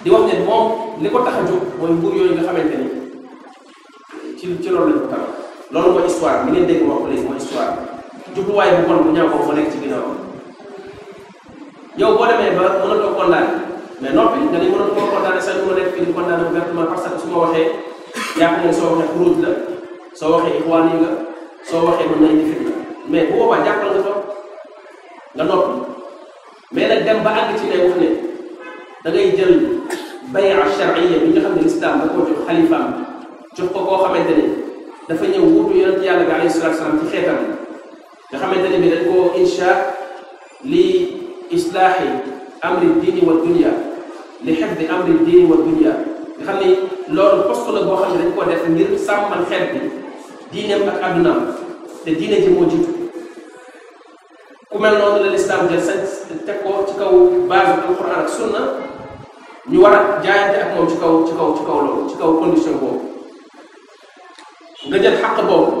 A: di wax ne moom li ko tax a jóg mooy nguur yooyu nga xamante ni ci loolu lañ ko tax loolu mooy histoire bi ngeen dégg wax ko léegi mooy histoire jubluwaay bu bon bu ñaaw boobu moo nekk ci ginnaaw yow boo demee ba mënatoo condamné mais noppi nga ni mënatoo condamné sax ñu ma nekk fii di condamné ouvertement parce que su ma waxee yaakaar ne soo waxee xuruj la soo waxee ixwaan yi nga soo waxee mën na indi fitna mais bu boobaa jàppal nga toog nga noppi mais nag dem ba àgg ci ne wax ne da ngay jël bay'a shar'iyya bi nga xam ne l'islam da koo jox xalifaam jox ko koo xamante ni dafa ñëw wuutu yonent yàlla bi alayhi salaatu salaam ci xeetam nga xamante ne bi dañ koo insha li islaahi amri diini wa dunya li xifdi amri diini wa dunya nga xam ni loolu poste la boo xam ne dañ koo def ngir sàmmal xeet bi diineem ak addunaam te diine ji moo jiitu ku mel noonu la l'islam jël sañ teg ko ci kaw base alquran ak sunna ñu war a jaayante ak moom ci kaw loolu ci kaw condition boobu nga jël xàq boobu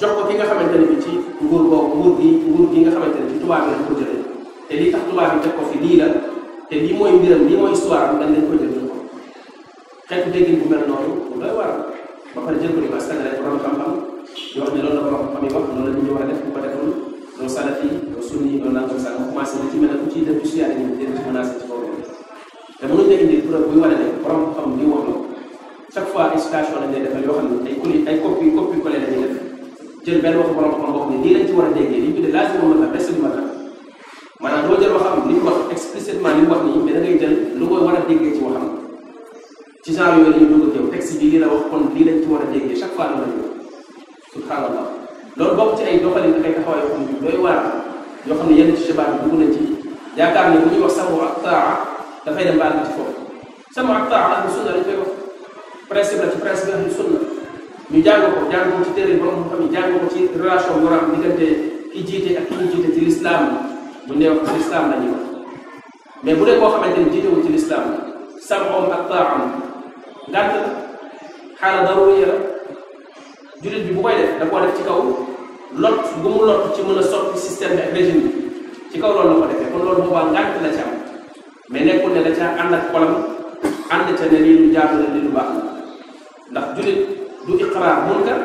A: jox ko ki nga xamante ne bi ci nguur gi nga xamante ne ci tubaab yi lañ ko jëlee te lii tax tubaab yi teg ko fi lii la te lii mooy mbiram lii mooy histoire am dañ leen ko jël jox ko xeetu déggin bu mel noonu bu doy war ba pare jël ko di ko askanale borom xam-xam di wax ne loolu la borom xam-xam yi wax loolu la ñu war a def bu ko deful doo salafi doo sunni doo nangam sax nga commencé na ci mel ne ku ciy def ci suyaare ñu dén ci menacé ci boobu te mënuñ la indi preuve buy wane ne borom xam li wax la chaque fois ay citation lañ lay defal yoo xam ne ay copie collé la ñuy def jël benn waxu borom xam boo xam ne nii lañ ci war a déggee li ñu tuddee laazim ma la reste du matin maanaam doo jël waxam li mu wax explicitement li mu wax nii mais da ngay jël lu koy war a déggee ci waxam ci genre yooyu la ñuy dugg ak yow texte bi lii la wax kon lii lañ ci war a déggee chaque fois loolu la ñu subhanallah loolu bokk ci ay doxalin ak ay taxawaay yoo xam ne doy waar yoo xam ne yenn ci shabaab bi dugg nañ ci yaakaar ne bu ñuy wax samu ak taa dafay dem baal ci foofu samu ak taa ahlu sunna lañ koy wax principe la ci principe ahlu sunna ñu jàng ko ci téere borom xam yi jàng ko ci relation bu war a am diggante ki jiite ak ki ñu jiite ci l'islam bu nee wax ci l'islam la ñuy wax mais bu dee koo xamante ni jiitewul ci l'islam samoom ak taam ngànt la xaala daruriya la jullit bi bu koy def da koo def ci kaw lot bu mu lot ci mën a soppi système bi ak régime bi ci kaw loolu la ko defee kon loolu boobaa ngànt la ci am mais nekkul ne da caa ànd ak xolam ànd ca ne lii lu jaatu la lii lu baax ndax jullit du iqraar munkar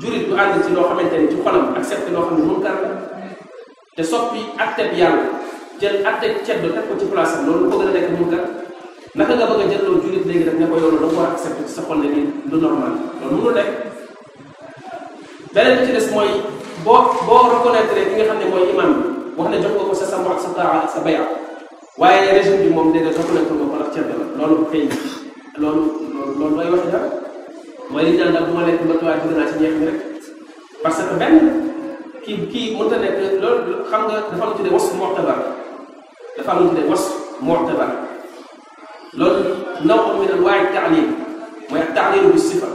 A: jullit du ànd ci loo xamante ni ci xolam accepté loo xam ne munkar la te soppi atteb yàlla jël atteb ceddo teg ko ci place am loolu ko gën a nekk munkar naka nga bëgg a jël loolu jullit léegi daf ne ko yow da nga war a accepté ci sa xol ne nii lu normal loolu mënul nekk beneen bi ci des mooy boo reconnaître ki nga xam ne mooy imam bi wax ne jox nga ko sa samu ak sa taa ak sa baya waaye régime bi moom dégg nga reconnaître nga ko ndax ceeb la loolu kay loolu looy wax dara mooy li ñu naan daal bu ma lekk mbatuwaay dugg naa ci ñeex mi rek parce que benn kii mënut a nekk loolu xam nga dafa am lu tuddee was mu'tabar dafa am lu tuddee was mu'tabar loolu naw min anwaa'i ta'lil mooy ak ta'lil bi sifa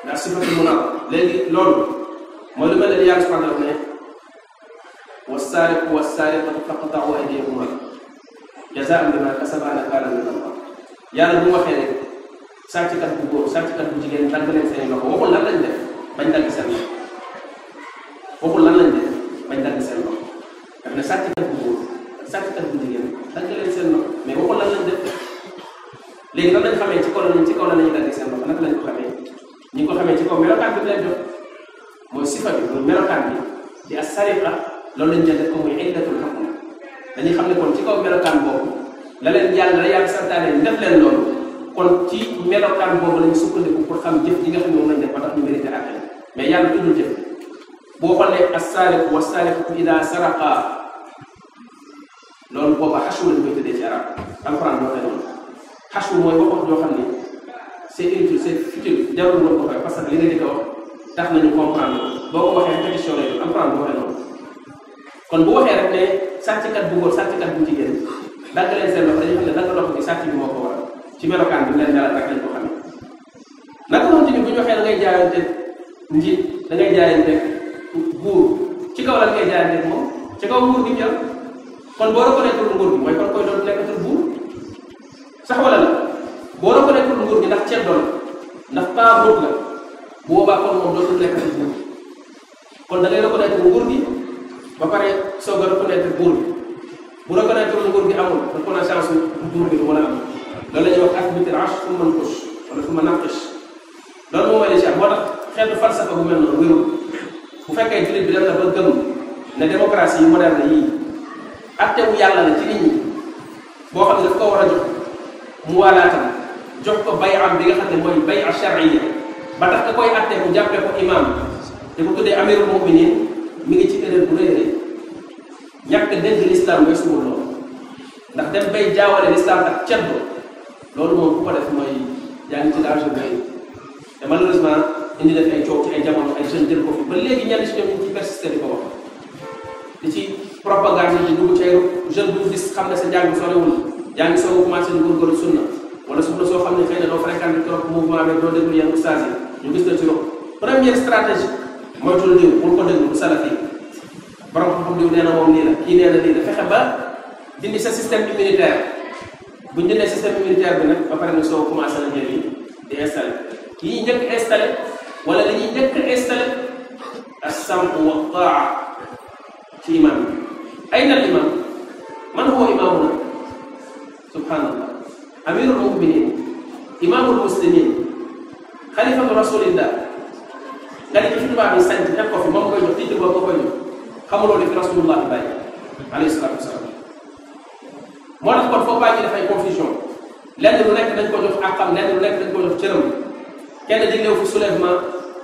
A: ndax sifatul munawwar léegi loolu mooy lu mel ne yàlla subhanahu wa ta'ala ne was-saariqu was-saariqatu faqta'u aydiyahumaa jazaa'an bimaa kasabaa nakaalan min Allah yàlla bu waxee rek sàcckat bu góor sàcckat bu jigéen dagg leen seen loxo waxul lan lañ def bañ dagg seen loxo waxul lan lañ def bañ dagg seen loxo daf ne sàcckat bu góor sàcckat bu jigéen dagg leen seen loxo mais waxul lan lañ def léegi lan lañ xamee ci kaw la nañu dagg seen loxo naka lañ ko xamee ñi ngi ko xamee ci kaw melokaan bi leen jox mooy sifa bi mooy melokaan bi di as-sariqa loolu lañ jël def ko muy illatul hukm dañuy xam ne kon ci kaw melokaan boobu la leen yàlla santaane ñu def leen loolu kon ci melokaan boobu lañu sukkandiku pour xam jëf ji nga xam ne moom lañ def ba tax ñu mérité àtte mais yàlla tuddul jëf boo xoolee as-saariqu was-saariqatu idaa saraqaa loolu booba xasu lañ koy tëddee ci arab alxuraan moo koy noonu xasu mooy wax joo xam ni c'est inutile c'est futile jarul woon ko fay parce que li nga di ko wax tax nañu comprendre boo ko waxee répétition lay doon alxuraan moo koy noonu kon bu waxee rek ne sàcckat bu góor sàcckat bu jigéen dagg leen seen loxo dañuy xam ne dagg loxo bi sàcc bi moo ko waral ci melokaan bi leen melal rek lañ ko xamee naka noonu tamit bu ñu waxee da ngay jaayante njiit da ngay jaayante buur ci kaw la ngay jaayante moom ci kaw nguur gi jël kon boo reconnaître nguur gi mooy kon koy doon nekkatul buur sax wala la boo reconnaître nguur gi ndax ceddo la ndax taabuut la bu boobaa kon moom dootul nekkatul buur kon da ngay reconnaître nguur gi ba pare soog a reconnaître buur bi bu reconnaître nguur gi amul reconnaissance buur bi du mën a am loolu la ñuy wax asbitil arsh fu mën kush wala fu ma naqish loolu moo may li ci am moo tax xeetu falsafa bu mel noonu wérul bu fekkee jullit bi dem na ba gëm ne démocratie yi moderne yii attewu yàlla la ci nit ñi boo xam ne daf ko war a jox mu waalaatam jox ko bay am bi nga xam ne mooy bay a charia ba tax ka koy atte mu jàppee ko imam te ko tuddee amirul muminin mi ngi ci erreur bu rëy ñàkk dégg l'islam mooy suul loolu ndax dem bay jaawale l'islam ak ceddo loolu moom ku ko def mooy yaa ngi ci danger bu rëy te malheureusement indi def ay coow ci ay jamono ay jeunes jël ko fi ba léegi ñenn ci ñoom ñu ci persister di ko wax di ci propagande yi dugg ci ay jeune bu gis xam ne sa njàng sorewul yaa ngi soog a commencé di góorgóorlu sunna wala sunna soo xam ne xëy na doo fréquenté trop mouvement bi doo déglu yenn ustaas yi ñu gis la ci loolu première stratégie moytul diw bul ko déglu du salafi borom xam-xam diw nee na moom nii la kii nee na lii la fexe ba dindi sa système immunitaire bu ñu dindee système immunitaire bi nag ba pare nga soo commencé la njëriñ di installé yi ñuy njëkk installé wala li ñuy njëkk installé as-sam'u wa taa ci imam bi ayna al imam man huwa imamuna subhanallah amirul muminin imamul muslimin xalifatu rasulillah nga ne ci tubaab yi sant def ko fi moom koy jox titre boobu nga koy jox xamuloo li fi rasulullah bi bàyyi alayhi salatu wasalaam moo tax kon foofu baa ngi def ay confusion lenn lu nekk dañ ko jox àqam lenn lu nekk dañ ko jox cëram kenn digleew fi soulèvement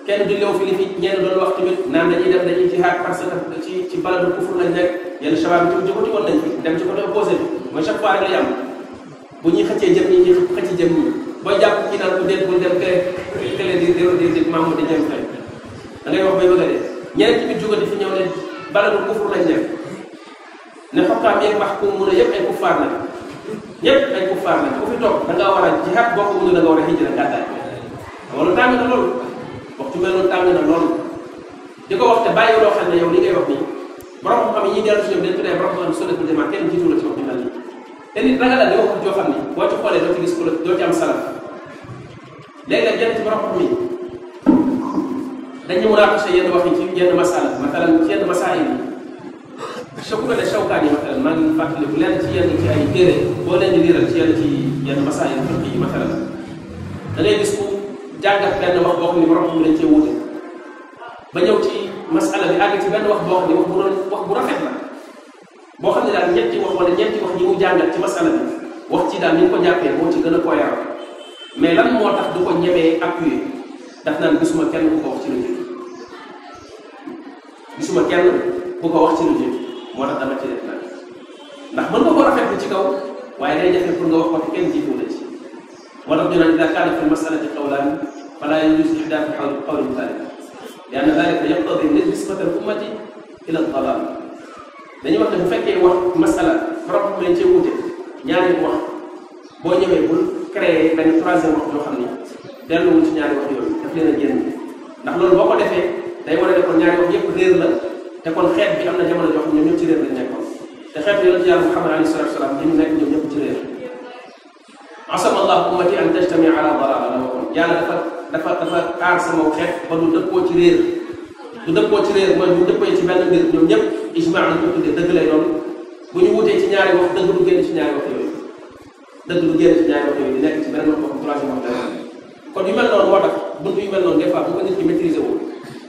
A: kenn digleew fi li fi ñenn doon wax tamit naan dañuy def dañuy jihaad parce que ci baladu kufur lañ nekk yenn shabab bi jëkkati woon nañ fi dem ci côté opposé bi mooy chaque fois rek lay am bu ñuy xëccee jëm ñi ñuy xëcc jëm ñi booy jàpp kii naan ko déet bul dem kële di maam di jëm fay da ngay wax bay bëgg a dee ñeneen tamit jógati fi ñëw ne baladu kufur lañ nekk ne xokkaam yeeg wax ku mun a yëpp ay kuffaar lañ ñëpp ay kuffaar lañ ku fi toog da ngaa war a jihaad boo ko mun da nga war a hijra gàddaay loolu tàng na loolu waxtu mel noonu tàng na loolu di ko wax te bàyyi loo xam ne yow li ngay wax nii borom xam yi ñuy dellu si ñoom dañ tuddee borom xam sunnatul jamaa kenn jiitu la ci wax ñu mel nii te nit ragal la di wax joo xam ni boo ci xoolee doo ci gis ku la doo ci am salaf léegi nag yenn ci borom xam yi dañu munaaxasa yenn wax yi ci yenn masala masalan ci yenn masail yi Shawkaani ne Shawkaani masalan maa ngi fàttali bu leen ci yenn ci ay téere boo leen di liiral ci yenn masail fiqh yi masalan da ngay gis ku jàngat benn wax boo xam ni borom xam lañ cee wuute ba ñëw ci masala bi àgg ci benn wax boo xam ni wax bu rafet la boo xam ne daal ñetti wax wala ñetti wax yi mu jàngat ci masala bi wax ci daal ni nga ko jàppee moo ci gën a cohérent mais lan moo tax du ko ñemee appuyer daf naan gisuma kenn ku ko wax ci lu jëkk gisuma kenn ku ko wax ci lu jëkk moo tax dama ci def nag ndax mën nga ko rafetlu ci kaw waaye day jafe pour nga wax ko te kenn jiitu la ci moo tax ñu naan ida kaana fi lmasalati qawlaan fala yajuuzu ihdaafu qawlin thalith li anna dhalika yaqtadi nisbata al ummati ila dalal dañuy wax ne bu fekkee wax masala borom lañ cee wute ñaari wax boo ñëwee bul créer benn troisième wax yoo xam ni delluwul ci ñaari wax yooyu daf leen a génn ndax loolu boo ko defee day wane ne kon ñaari wax yëpp réer la te kon xeet bi am na jamono joo xam ne ñoom ñëpp ci réer lañ nekkoon te xeet bi yonent yàlla Muhammad alayhi salatu wasalaam ñi mu nekk ñoom ñëpp ci réer asama allahu ummati an tajtami ala dalala la waxoon yàlla dafa aar sama xeet ba du dëppoo ci réer du dëppoo ci réer mooy bu dëppoo ci benn mbir ñoom ñëpp ijmaa lañ ko tuddee dëgg lay doon bu ñu wutee ci ñaari wax dëgg du génn ci ñaari wax yooyu dëgg du génn ci ñaari wax yooyu di nekk ci beneen wax troisième wax dara kon yu mel noonu moo tax buntu yu mel noonu des fois bu ko nit ki maîtriser wu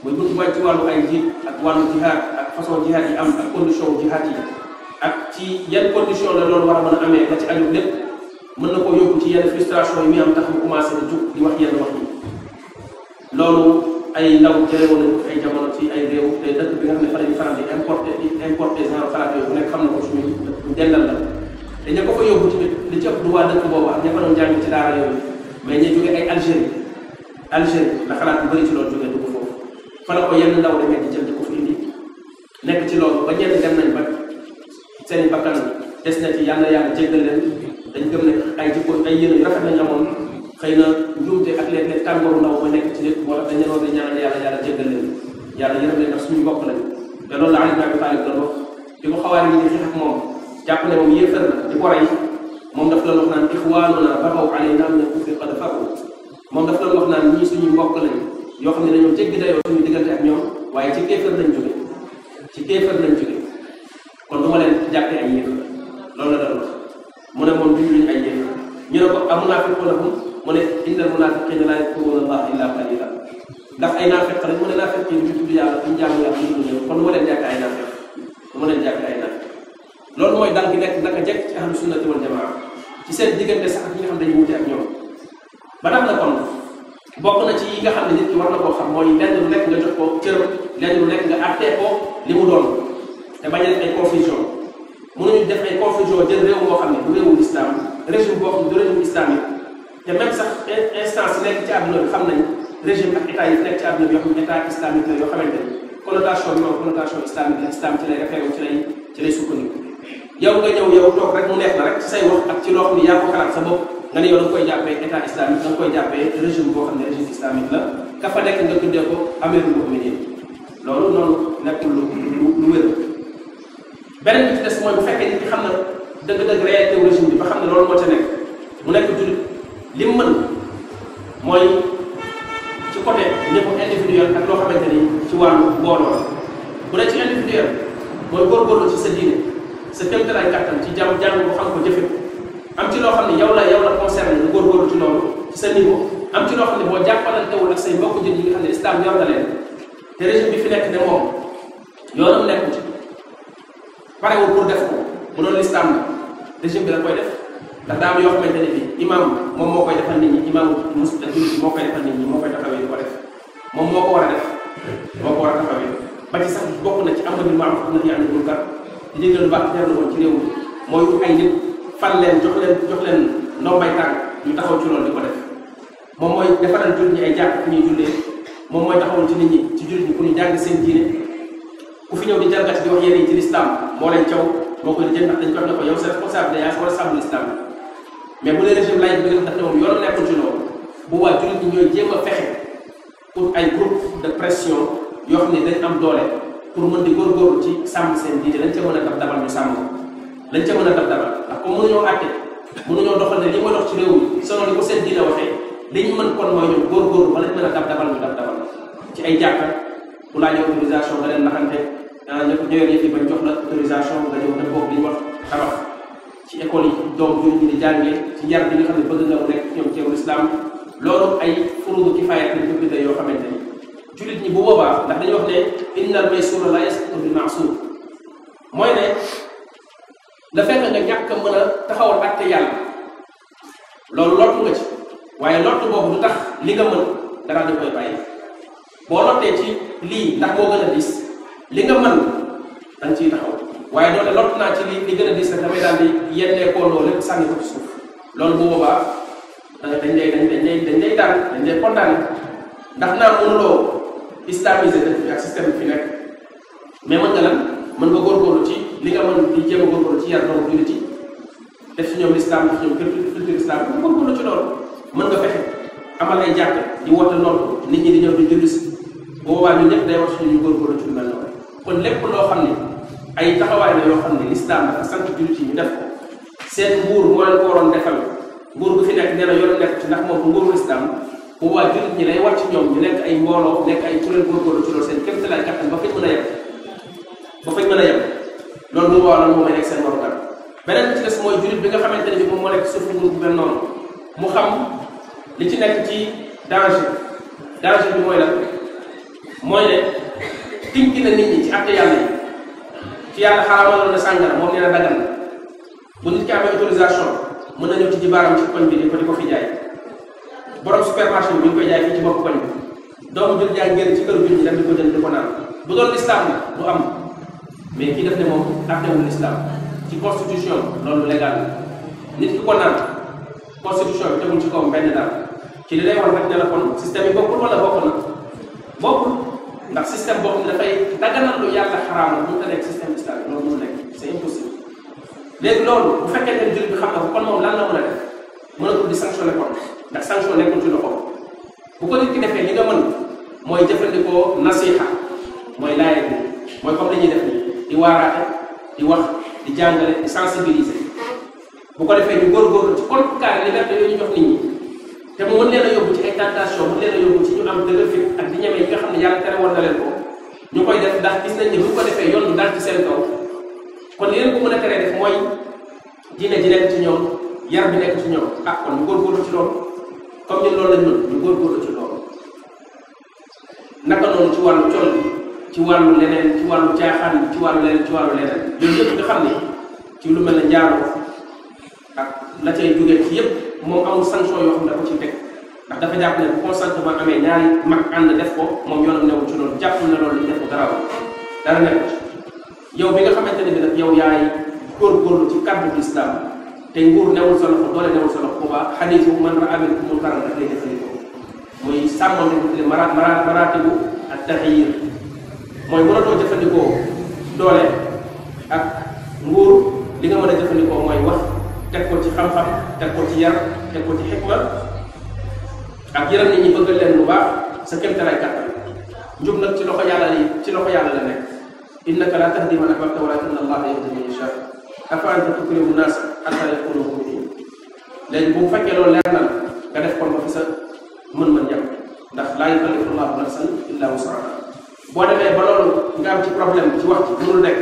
A: muy buntu mooy ci wàllu ay jiit ak wàllu jihaad ak façon jihaad yi am ak condition jihaad yi ak ci yan condition la loolu war a mën a amee la ci aju lépp mën na koo yóbbu ci yenn frustration yi muy am tax mu commencé di jug di wax yenn wax yi loolu ay ndaw jëlee woon nañu ay jamono ci ay réew te dëkk bi nga xam ne fa la ñu faral di importer genre xalaat yooyu bu nekk xam na ko suñu dendal la te ña ko fa yóbbu tamit li ci ëpp du waa dëkk boobu ak ña fa doon jàng ci daara yooyu mais ñu jóge ay Algérie la xalaat bu bëri ci loolu jógee dugg foofu fa la ko yenn ndaw demee di jël di ko fi indi nekk ci loolu ba ñenn dem nañ ba seen i bakkan des na ci yàlla jéggal leen dañ gëm ne ay jikko ay yéene yu rafet lañ amoon xëy na njuumte ak léeg-léeg tàngooru ndaw ba nekk ci nit moo tax dañ leen war di ñaanal yàlla jéggal leen yàlla yërëm leen ndax suñu mbokk lañ te loolu la Ali ibn Abi Talib doon wax di ko xawaari yi di xeex ak moom jàpp ne moom yéefar na di ko rey moom daf doon wax naan ixwaanuna baxaw alayna min al-kufri qad faru moom daf doon wax naan ñii suñu mbokk lañ yoo xam ne dañoo jéggi dayoo suñu diggante ak ñoom waaye ci kéefar lañ jóge kon du ma leen jàppee ay yéefar loolu la doon wax mu ne moom duñu luñ ay yéefar ñu ne ko amunaafiquuna hum mu ne innal munaafiqiina laa yadkuruuna Allaha illaa qaliila ndax ay naafeq lañ mu ne naafeq yi duñu tudd yàlla duñu jaamu yàlla duñu ñëw kon du ma leen jàppee ay naafeq loolu mooy dal gi nekk naka jekk ci ahlu sunnati wal jamaa ci seen diggante sax ak ñi nga xam dañuy wute ak ñoom ba tax na kon bokk na ci yi nga xam ne nit ki war na koo xam mooy lenn lu nekk nga jox ko cëram lenn lu nekk nga àttee ko li mu doon te bañ a def ay confusion mënuñu def ay confusion jël réew moo xam ne du réewul islam régime boo xam ne du régime islamique te même sax instance nekk ci àdduna bi xam nañ régime ak état yi nekk ci àdduna bi yoo xam ne état islamique la yoo xamante ni connotation bi moom connotation islamique la islam ci lay référé ci lay sukkandiku yow nga ñëw yow toog rek mu neex la rek ci say wax ak ci loo xam ne yaa ko xalaat sa bopp nga ne yow da nga koy jàppee état islamique da nga koy jàppee régime boo xam ne régime islamique la ka fa nekk nga tuddee ko amirul mu'minin loolu noonu nekkul lu wér beneen bi ci des mooy bu fekkee nit ki xam na dëgg-dëgg réalité régime bi ba xam ne loolu moo ca nekk mu nekk jullit li mu mën mooy ci côté niveau individuel ak loo xamante ni ci wàllu mbooloo la bu dee ci individuel mooy góorgóorlu ci sa diine sa kéemtalaay kàttan ci jàng ko xam ko jëfe am ci loo xam ne yow la concerné nga góorgóorlu ci loolu ci sa niveau am ci loo xam ne boo jàppalantewul ak say mbokk jën yi nga xam ne islam ñor na leen te régime bi fi nekk ne moom yoonam nekku ci parewul pour def ko bu doon l'islam la régime bi la koy def ndax daa am yoo xamante ne bi imam moom moo koy defal nit ñi imam muslim jullit moo koy defal nit ñi moo koy taxawee di ko def moom moo ko war a def moo ko war a taxawee ba ci sax bokk na ci amru bil ma'ruf wa nahyi anil munkar di digal lu baax teer na woon ci réew mi mooy ay nit fan leen jox leen ndombay tànk ñu taxaw ci loolu di ko def moom mooy defaral jullit ñi ay jàkk fu ñuy jullee moom mooy taxawul ci nit ñi ci jullit ñi pour ñu jàng seen diine ku fi ñëw di jalgati di wax yéen yi ci l'islam moo leen caw moo koy jël ndax dañ ko wax ne ko yow sa responsabilité yaa war a sàmm l'islam mais bu dee régime laïque bi nga def ne moom yoonam nekkul ci loolu bu waa jullit ñi ñooy jéem a fexe pour ay groupe de pression yoo xam ne dañ am doole pour mën di góorgóorlu ci sàmm seen diine lañ ca mën a dab dabal ñu sàmm lañ ca mën a dab dabal ndax comme mënuñoo àtte mënuñoo doxal ne li mooy dox ci réew mi selon li ko seen diine waxee li ñu mën kon mooy ñoom góorgóorlu ba lañ mën a dab dabal ñu dab dabal ci ay jàkka bu laajee autorisation nga leen naxante ñëwee yëf yi bañ jox la autorisation nga ñëw def boobu li ñu wax tabax ci école yi doom jullit ñi di jàngee ci yar bi nga xam ne bëgg nga mu nekk ñoom ci l'islam loolu ay furuudu kifaaya lañ ko bindee yoo xamante ni jullit ñi bu boobaa ndax dañuy wax ne innal maysura la yasqutu bil ma'sur mooy ne la fekk nga ñàkk a mën a taxawal àtte yàlla loolu lottu nga ci waaye lottu boobu du tax li nga mën dara di koy bàyyi boo lottee ci lii ndax moo gën a diis li nga mën da nga ciy taxaw waaye doone lott naa ci li gën a diis rek damay daal di yennee koondoo lépp sànni ko ci suuf loolu bu boobaa dañ lay daal dañ lay condamné ndax naa mënuloo islamiser dëkk bi ak système bi fi nekk mais mën nga lan mën nga góorgóorlu ci li nga mën di jéem a góorgóorlu ci yar doomu jullit yi def si ñoom l'islam def si ñoom culture islam nga góorgóorlu ci loolu mën nga fexe amal ay jàkk di woote noonu nit ñi di ñëw di julli si bu boobaa ñun ñëpp day wax suñu góorgóorlu ci lu mel noonu kon lépp loo xam ne ay taxawaay la yoo xam ne l'islam dafa sant jullit yi ñu def ko seen nguur moo leen ko waroon defal nguur bu fi nekk nee na yoonu nekk ci ndax moom bu nguuru islam bu boobaa jullit ñi lay wàcc ñoom ñu nekk ay mbooloo nekk ay kuréel góorgóorlu ci loolu seen kéemtalaay kattan ba fañ mën a yem loolu bu boobaa loolu moo may nekk seen warugar beneen bi ci des mooy jullit bi nga xamante ne bi moom moo nekk suuf nguur bu mel noonu mu xam li ci nekk ci danger bi mooy lan mooy ne tinki na nit ñi ci àtte yàlla yi ci yàlla xaramaloon na sàngara moom nee na dagan na bu nit ki amee autorisation mën na ñëw ci jibaaram ci koñ bi di ko fi jaay borom supermarché bi ñu ngi koy jaay fii ci bopp koñ bi doomu jël jaay génn ci këru nit ñi dem di ko jënd di ko naan bu doon l'islam la du am mais kii def ne moom àttewul l'islam ci constitution loolu légal la nit ki ko naan constitution bi tegul ci kawam benn daal ci li lay wax rek ne la kon système yi bokkul wala bokk na bokkul ndax système boo xam ne dafay daganal lu yàlla xaraamal bu ta nekk système islamique loolu mënu nekk c'est impossible léegi loolu bu fekkee ne jullit bi xam na ko kon moom lan la mën a def mënatul di sanctionné kon ndax sanction nekkul ci loxo bu ko nit ki defee li nga mën mooy jëfandikoo nasiha mooy laaye bi mooy comme li ñuy def nii di waaraate di wax di jàngale di sensibiliser bu ko defee ñu góorgóorlu ci contrecarrer liberté yooyu ñu jox nit ñi te mu mën leen a yóbbu ci ay tentation mën leen a yóbbu ci ñu am dëgër fit ak di ñeme yi nga xam ne yàlla tere war na leen ko ñu koy def ndax gis nañ ne bu ñu ko defee yoon du daal ci seen kaw kon li leen ko mën a teree def mooy diine ji nekk ci ñoom yar bi nekk ci ñoom ah kon ñu góorgóorlu ci loolu comme ñun loolu lañ mën ñu góorgóorlu ci loolu naka noonu ci wàllu col bi ci wàllu leneen ci wàllu caaxaan ci wàllu leneen yooyu yëpp nga xam ne ci lu mel ne njaaroo ak la cay jógee ci yëpp moom amul sanction yoo xam ne da ko ci teg ndax dafa jàpp ne bu consentement amee ñaari mag ànd def ko moom yoonam newul ci loolu jàpp na loolu li def ko garaaw dara nekk yow bi nga xamante ne bi nag yow yaay góorgóorlu ci kàddu l'islam te nguur newul sa loxo doole newul sa loxo boobaa xadiisu man raa minkum munkaran rek lay jëfandikoo muy sàmmante bu tuddee maratibu ak taxyir mooy mënatoo jëfandikoo doole ak nguur li nga mën a jëfandikoo mooy wax teg ko ci xam-xam teg ko ci yar teg ko ci xikma ak yërëm nit ñi bëggal leen lu baax sa kéemtalaay kàttan njub nag ci loxo yàlla la nekk innaka la tahdi man ahbabta walakinna allaha yahdi man yasha afa anta tukrihu nnaasa hatta yakunu mu'minin léegi bu fekkee loolu leer na la nga def kon ba fi sa mën-mën yem ndax laa yukallifu llahu nafsan illa wusaha boo demee ba loolu nga am ci problème ci wax ci mënul nekk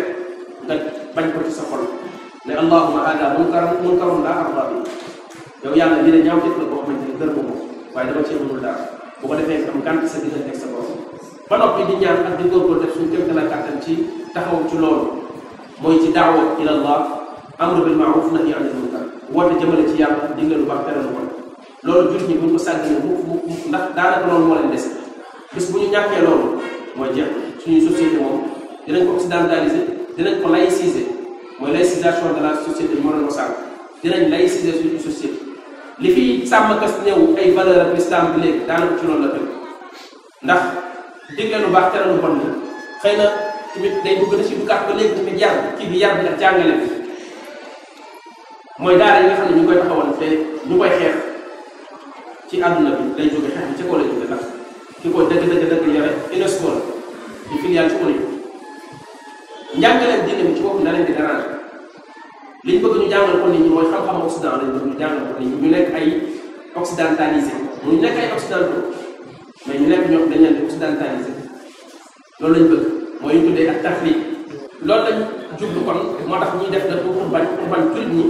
A: nga bañ ko ci sa xol ne allahumma hada munkarun laa arda bi yow yàlla lii ne ñaaw def la boo xamante ni gërëmu ko waaye dama cee mënul dara bu ko defee am gànt sa diggante ak sa borom ba noppi di ñaan ak di góorgóor def suñu kéemtalaay kàttan ci taxaw ci loolu mooy ci daawa ila allah amru bil maaruf nahyi anil munkar woote jëmale ci yàlla digle lu baax tere lu bon loolu jullit ñi buñ ko sàggee mukk ndax daanaka loolu moo leen des bis bu ñu ñàkkee loolu mooy jeex suñuy société moom dinañ ko occidentaliser dinañ ko laïciser mooy laïcisation de la société bi moo doon ko sànq dinañ laïciser suñu société li fi sàmm kas ñëw ay valeur ak l'islam bi léegi daanaka ci loolu la tënk ndax digle lu baax tere lu bon ni xëy na tamit day bëgg na ci duggaat ba léegi tamit yar kii bi yar bi ak jàngale bi mooy daara yi nga xam ne ñu koy taxawal te ñu koy xeex ci àdduna bi lay jóge xeex bi ci kaw lay jóge ndax ki ko dëgg yore UNESCO la di filiale ci ONU njàngaleen diine bi ci bopp na leen di déranger liñ bëgg ñu jàngal ko nit ñi mooy xam-xam occident lañ bëgg ñu jàngal ko nit ñi ñu nekk ay occidentalisé ñu nekk ay occidentaux mais ñu nekk ñoo dañ leen di occidentalisé loolu lañ bëgg mooy ñu tuddee ak tafriq loolu lañ jublu kon moo tax ñuy def na pour bañ jullit ñi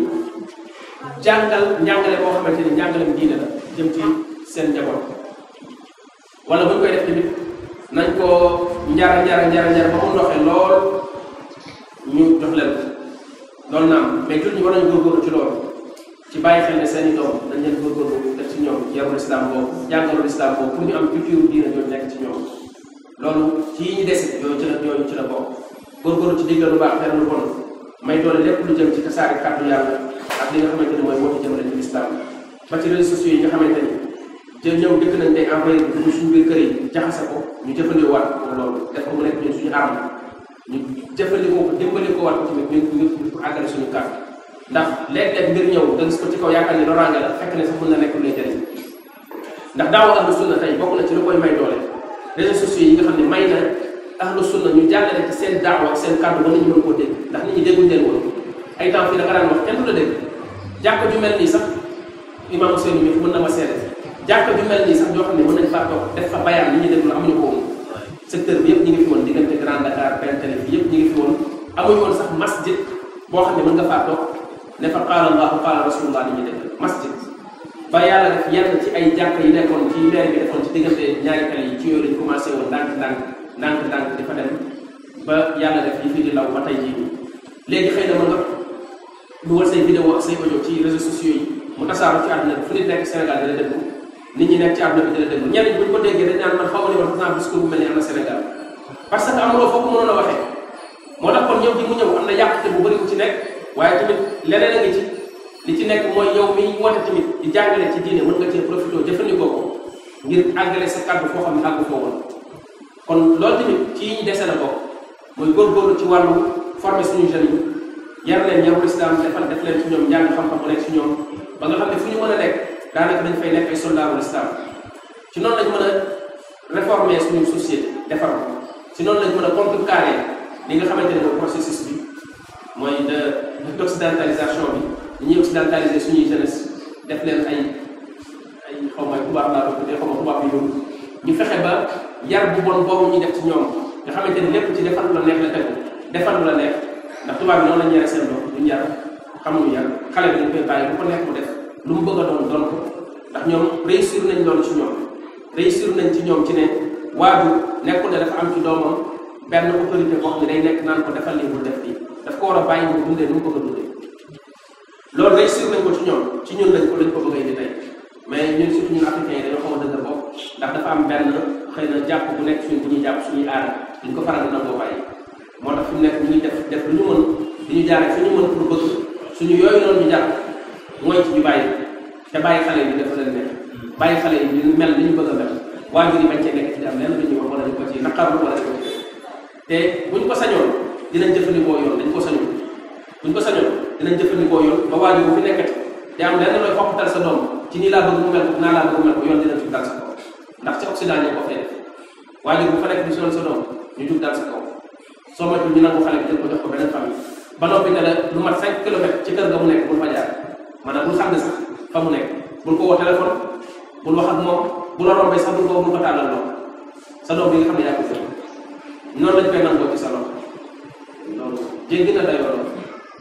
A: jàngal njàngale boo xamante ni njàngaleem diine la jëm ci seen njaboot wala bu ñu koy def tamit nañ ko njara ba mu ndoxee lool ñu jox leen loolu naam mais jullit ñi war nañu góorgóorlu ci loolu ci bàyyi xel ne seen i doom dañ leen góorgóorlu def ci ñoom yarul islam boobu jàngalul islam boobu pour ñu am culture diine ñooñu nekk ci ñoom loolu ci yi ñu dese yooyu ci la bokk góorgóorlu ci digle lu baax tere lu bon may doole lépp lu jëm ci tasaare kàddu yàlla ak li nga xamante ni mooy woote jëmale ci lislaam ba ci réseaux sociaux yi nga xamante ni jël ñëw dëkk nañ tey envoyé dugg suñu biir kër yi jaxase ko ñu jëfandikoo waat ko loolu def ko mu nekk ñun suñu arme ñu jëfandikoo ko dimbali ko waat ko tamit ñu pour àggale suñu kàddu ndax léeg-léeg mbir ñëw nga gis ko ci kaw yaakaar ni loraange la fekk ne sax mën na nekk lu lay jëriñ ndax daawa ahlu sunna tey bokk na ci lu koy may doole réseaux sociaux yi nga xam ne may na ahlu sunna ñu jàllale ci seen daawa ak seen kàddu ba nit ñi mën koo dégg ndax nit ñi dégguñ leen woon ay temps fii da nga daan wax kenn du la dégg jàkk ju mel nii sax imam Ousseynou mi mën na ma seede jàkk ju mel nii sax yoo xam ne mën nañ faa toog def fa bayaan nit ñi déglu amuñu ko woon secteur bi yëpp ñi ngi fi woon diggante Grand Dakar Bentele bi yëpp ñi ngi fi woon amuñu woon sax masjid boo xam ne mën nga faa toog ne fa qaala Allahu qaala rasulullah nit ñi dégg masjid ba yàlla def yenn ci ay jàkk yi nekkoon ci maire bi defoon ci diggante ñaari kale yi ci yooyu lañ commencé woon ndànk di fa dem ba yàlla def yi fii di law ba tey jii nii léegi xëy na mën nga dugal say vidéo ak say audio ci réseaux sociaux yi mu tasaaroo ci àdduna bi fu nit nekk Sénégal dina déglu nit ñi nekk ci àdduna bi dina déglu ñenn ñi bu ñu ko déggee dañ naan man xaw ma ne woon sax discours bu mel ni am na Sénégal parce que amuloo foofu mënoon a waxee moo tax kon ñëw ji mu ñëw am na yàqute bu bëri bu ci nekk waaye tamit leneen a ngi ci li ci nekk mooy yow mi woote tamit di jàngale ci diine mën nga cee profité jëfandikoo ko ngir àggale sa kàddu foo xam ne àggu foo woon kon loolu tamit ci yi ñu dese la bokk mooy góorgóorlu ci wàllu former suñu jeunes yi yar leen yarul islam def leen ci ñoom njàng xam-xam bu nekk ci ñoom ba nga xam ne fu ñu mën a nekk daanaka dañ fay nekk ay soldaarul islam ci noonu lañ mën a réformer suñu société defar ko ci noonu lañ mën a contrecarrer li nga xamante ne mooy processus bi mooy de d'occidentalisation bi ñuy occidentaliser suñuy jeunesse def leen ay xaw ma tubaab laa ko tuddee xaw ma tubaab yu ñu fexe ba yar bu bon boobu ñuy def ci ñoom nga xamante ni lépp ci defar lu la neex la tegu defar lu la neex ndax tubaab bi noonu la ñu yare seen doom duñu yar xamuñu yar xale bi dañ koy bàyyi bu ko neex mu def lu mu bëgg a doon ko ndax ñoom réussir nañ loolu ci ñoom réussir nañ ci ñoom ci ne waajur nekkul ne dafa am ci doomam benn autorité boo xam ne day nekk naan ko defal lii bul def lii daf ko war a bàyyi mu dundee nu mu bëgg a dundee loolu réussir nañ ko ci ñoom ci ñun lañ ko bëgg a indi tey mais ñun surtout ñun africains yi dañoo xaw a dëgër bopp ndax dafa am benn xëy na jàpp bu nekk suñ bu ñuy jàpp suñuy aada duñ ko faral di nangoo bàyyi moo tax fi mu nekk ñu ngi def lu ñu mën di ñu jaaree fi ñu mën pour bëgg suñu yooyu noonu ñu jàpp mooy ci ñu bàyyi te bàyyi xale yi def leen nekk bàyyi xale yi ñu mel li ñu bëgg a mel waajur yi bañ cee nekk ci di am lenn lu ñuy wax wala ñu ko ci naqarlu wala ñu ko ci te buñ ko sañoon dinañ jëfandikoo yoon dañ ko sañoon buñ ko sañoon dinañ jëfandikoo yoon ba waajur bu fi nekkati te am lenn looy xokkutal sa doom ci nii laa bëgg mu mel ko naa laa bëgg mu mel ko yoon dina jug dal sa kaw ndax ci Occident ñoo ko fay def waajur bu fa nekk di sonal sa doom ñu jug dal sa kaw soo moytuwul ñu nangu xale bi jël ko jox ko beneen famille ba noppi ne la lu mat 5 kilomètres ci kër ga mu nekk bul fa jaar maanaam bul xam ne sax fa mu nekk bul ko woo téléphone bul wax ak moom bu la rombee sax bul ko tàllal lool sa doom bi nga xam ne yaa ko jël noonu lañ koy nangoo ci sa loxo loolu jéggi na dayoo loolu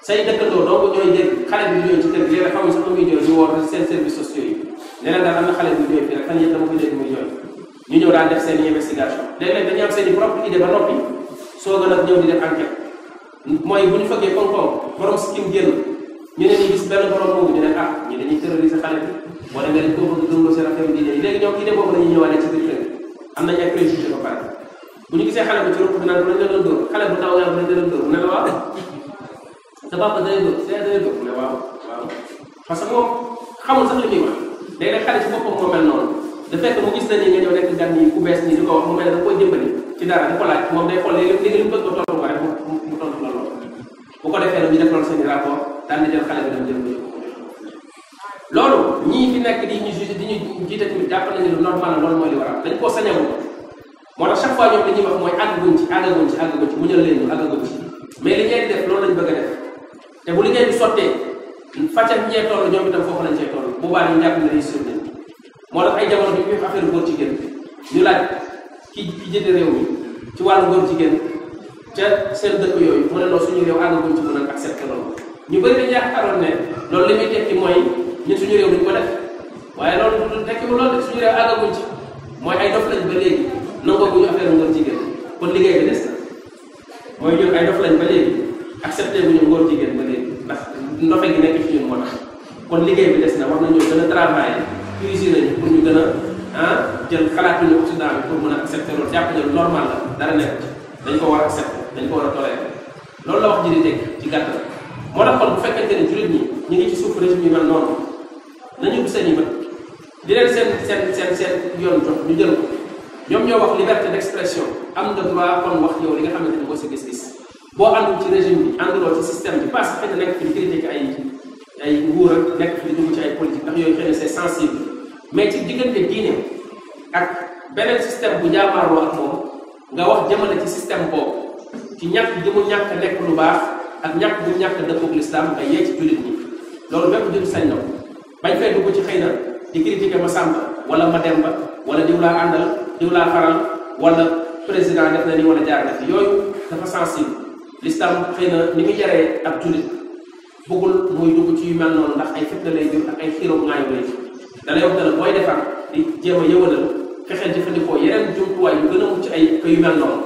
A: say dëkkandoo doo ko ñooy dégg xale bi jooy ci kër gi léeg-léeg xamuñ sax nu muy jooy ñu woo seen services sociaux yi ne leen daal am na xale bi jooy fii rek fan yëpp dama ko dégg muy jooy ñu ñëw daan def seen i investigation léeg-léeg dañuy am seen i propre idée ba noppi soo gën a ñëw di def enquête mooy bu ñu fëggee koŋ-koŋ borom sikkim génn ñu ne nii gis benn borom boobu ñu ne ah ñi dañuy terroriser xale bi boo demee dañ koo bëgg gëmloo seen affaire diine yi léegi ñoom idée boobu lañuy ñëwaale ci biir kër am nañ ay préjugé ba pare bu ñu gisee xale bi ci ruq bi naan ko dañ la doon dóor xale bu ndaw nga dañ la doon dóor mu ne la waaw sa papa day dóor c'est day dóor mu ne waaw parce que moom xamul sax li muy wax léeg-léeg xale ci boppam moo mel noonu de fekk mu gis na ni nga ñëw nekk gan yi ku bees nii di ko wax mu mel ne da koy dimbali ci dara di ko laaj moom day xool léegi li mu bëgg ko tontu ko rek mu tontu la loolu bu ko defee nag ñu def loolu seen i rapport daal di jël xale bi dem jël ko loolu ñii fi nekk di ñu jugé di ñu jiite tamit jàpp nañu lu normal la loolu mooy li war a dañ koo sañawu moo tax chaque fois ñoom li ñuy wax mooy àggaguñ ci mu ñëw leen ñu àggaguñ ci mais li ngeen di def loolu lañ bëgg a def te bu liggéey bi sottee fàcce ñee toll ñoom itam foofu lañ cee toll bu baax ñu jàpp ne réussir nañ moo tax ay jamono bi ñu wax affaire góor jigéen ñu laaj ki jiite réew mi ci wàllu góor jigéen ca seen dëkk yooyu mu ne loolu suñu réew àggaguñ ci mën a accepté loolu ñu bëri dañu yaakaaroon ne loolu li muy tekki mooy ñun suñu réew duñ ko def waaye loolu tekkiwul loolu de suñu réew àggaguñ ci mooy ay dof lañ ba léegi nangoo bu ñu affaire ngóor jigéen kon liggéey bi des na mooy ñun ay dof lañ ba léegi accepté bu ñu ngóor jigéen ba léegi ndax ndofe gi nekk ci ñun moo tax kon liggéey bi des na war nañoo gën a travailler cuisiner nañu pour ñu gën a jël xalaat ñu Occident bi pour mën a accepté loolu jàpp ne normal la dara nekk dañ ko war a accepté dañ ko war a tolérer loolu la wax ji di teg ci gàttal moo tax kon bu fekkente ne jullit ñi ñu ngi ci suuf régime yi mel noonu nañu gis seen i bët di leen seen yoon jox ñu jël ko ñoom ñoo wax liberté d'expression am nga droit kon wax yow li nga xamante ni mooy sa gis-gis boo àndul ci régime bi ànduloo ci système bi parce que xëy na nekk fi di critiquer ay nguur ak nekk fi di dugg ci ay politique ndax yooyu xëy na c'est sensible mais ci diggante diine ak beneen système bu jaamaarloo ak moom nga wax jëmale ci système boobu ci ñàkk jëmu ñàkk nekk lu baax ak ñàkk bu ñàkk dëppoog l'islam nga yee ci jullit ñi loolu bépp jullit sañ na ko bañ fay dugg ci xëy na di critiquer ma Samba wala ma Demba wala diw laa àndal diw laa faral wala président def na ni wala jaar na fi yooyu dafa sensible l'islam xëy na ni muy yaree ab jullit bëggul muy dugg ci yu mel noonu ndax ay fitna lay jur ak ay xiiroog ngaayu lay jur da lay wax ne la booy defar di jéem a yëwalal fexeel jëfandikoo yeneen jumtuwaay yu gën a mucc ay yu mel noonu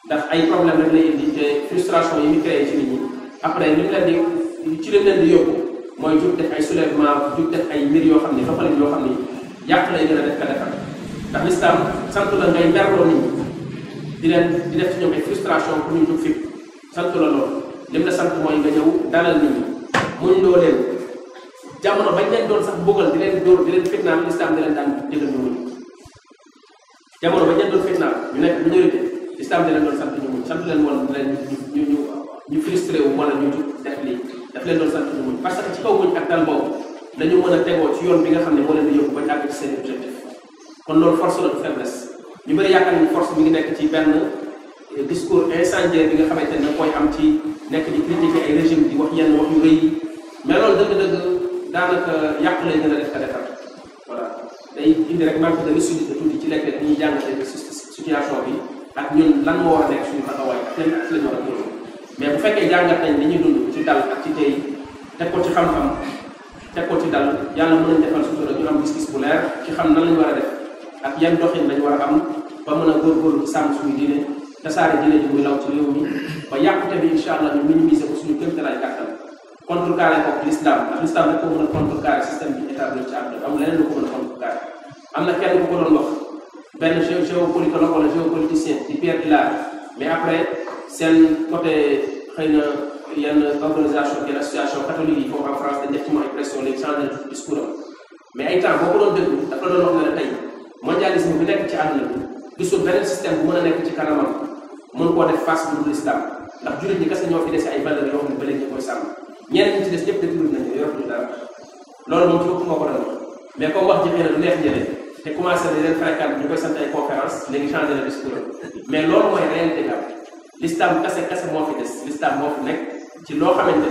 A: ndax ay problème rek lay indi te frustration yi muy créé ci nit ñi après li mu leen di ci lim leen di yóbbu mooy jug def ay soulèvement jug def ay mbir yoo xam ni doxalin yoo xam ni yàq lay gën a def ka defar ndax l'islam sant la ngay merloo nit ñi di def ci ñoom ay frustration pour ñu jug fi sant la loolu lim la sant mooy nga ñëw dalal nit ñi muñ loo leen jamono bañ leen doon sax bëggal di leen dóor di leen fitnaal l'islam di leen daan digal ñu muñ jamono bañ leen doon fitnaal ñu nekk minorité l'islam di leen doon sant ñu muñ sant leen woon leen ñu frustré wu wala ñu jug def lii daf leen doon sant ñu muñ parce que ci kaw muñ ak dal boobu dañu mën a tegoo ci yoon bi nga xam ne moo leen di yóbbu bañ àgg ci seen objectif kon loolu force la du faiblesse ñu bëri yaakaar ni force mi ngi nekk ci benn discours incendiaire bi nga xamante ne koy am ci nekk di critiquer ay régime di wax yenn wax yu rëy yi mais loolu dëgg-dëgg daanaka yàq lay gën a def ka defar voilà day indi rek manque de lucidité tuuti ci lekk ñuy jàngate situation bi ak ñun lan moo war a nekk suñu taxawaay ak yan ak lañu war a dund mais bu fekkee jàngat nañ li ñuy dund ci dal ak ci tey teg ko ci xam-xam teg ko ci dal yàlla mën nañ defal sutura ñu am gis-gis bu leer ci xam nan lañu war a def ak yan doxin lañu war a am ba mën a góorgóorlu ci sàmm suñu diine tasaare diine ji muy law ci réew mi ba yàqute bi incha allah ñu minimiser ko suñu kéemtalaay kàttan contrecarrer ko l'islam ndax l'islam rek ko mën a contrecarrer système bi établi ci àdduna am leneen lu ko mën a contrecarrer am na kenn ku ko doon wax benn géopolitologue wala géopoliticien di Pierre Hillard mais après seen côté xëy na yenn organisation yenn association catholique yi foofu en France dañ def ci moom ay pression léegi changé discours am mais ay temps boo ko doon déglu dafa doon wax ne la tey mondialisme bi nekk ci àdduna bi gisul beneen système bu mën a nekk ci kanamam mën koo def face bu dul islam ndax jullit ñi kese ñoo fi dese ay valeurs yoo xam ne ba léegi ñu koy sàmm ñeneen ñi ci des ñëpp détruire nañu yoratuñu dara loolu moom ci bopp moo ko doon wax mais comme wax ji xëy na du neex njëriñ te commencé na leen fréquente ñu koy sant ay conférence léegi changé na discours mais loolu mooy réalité bi l'islam kese moo fi des l'islam moo fi nekk ci loo xamante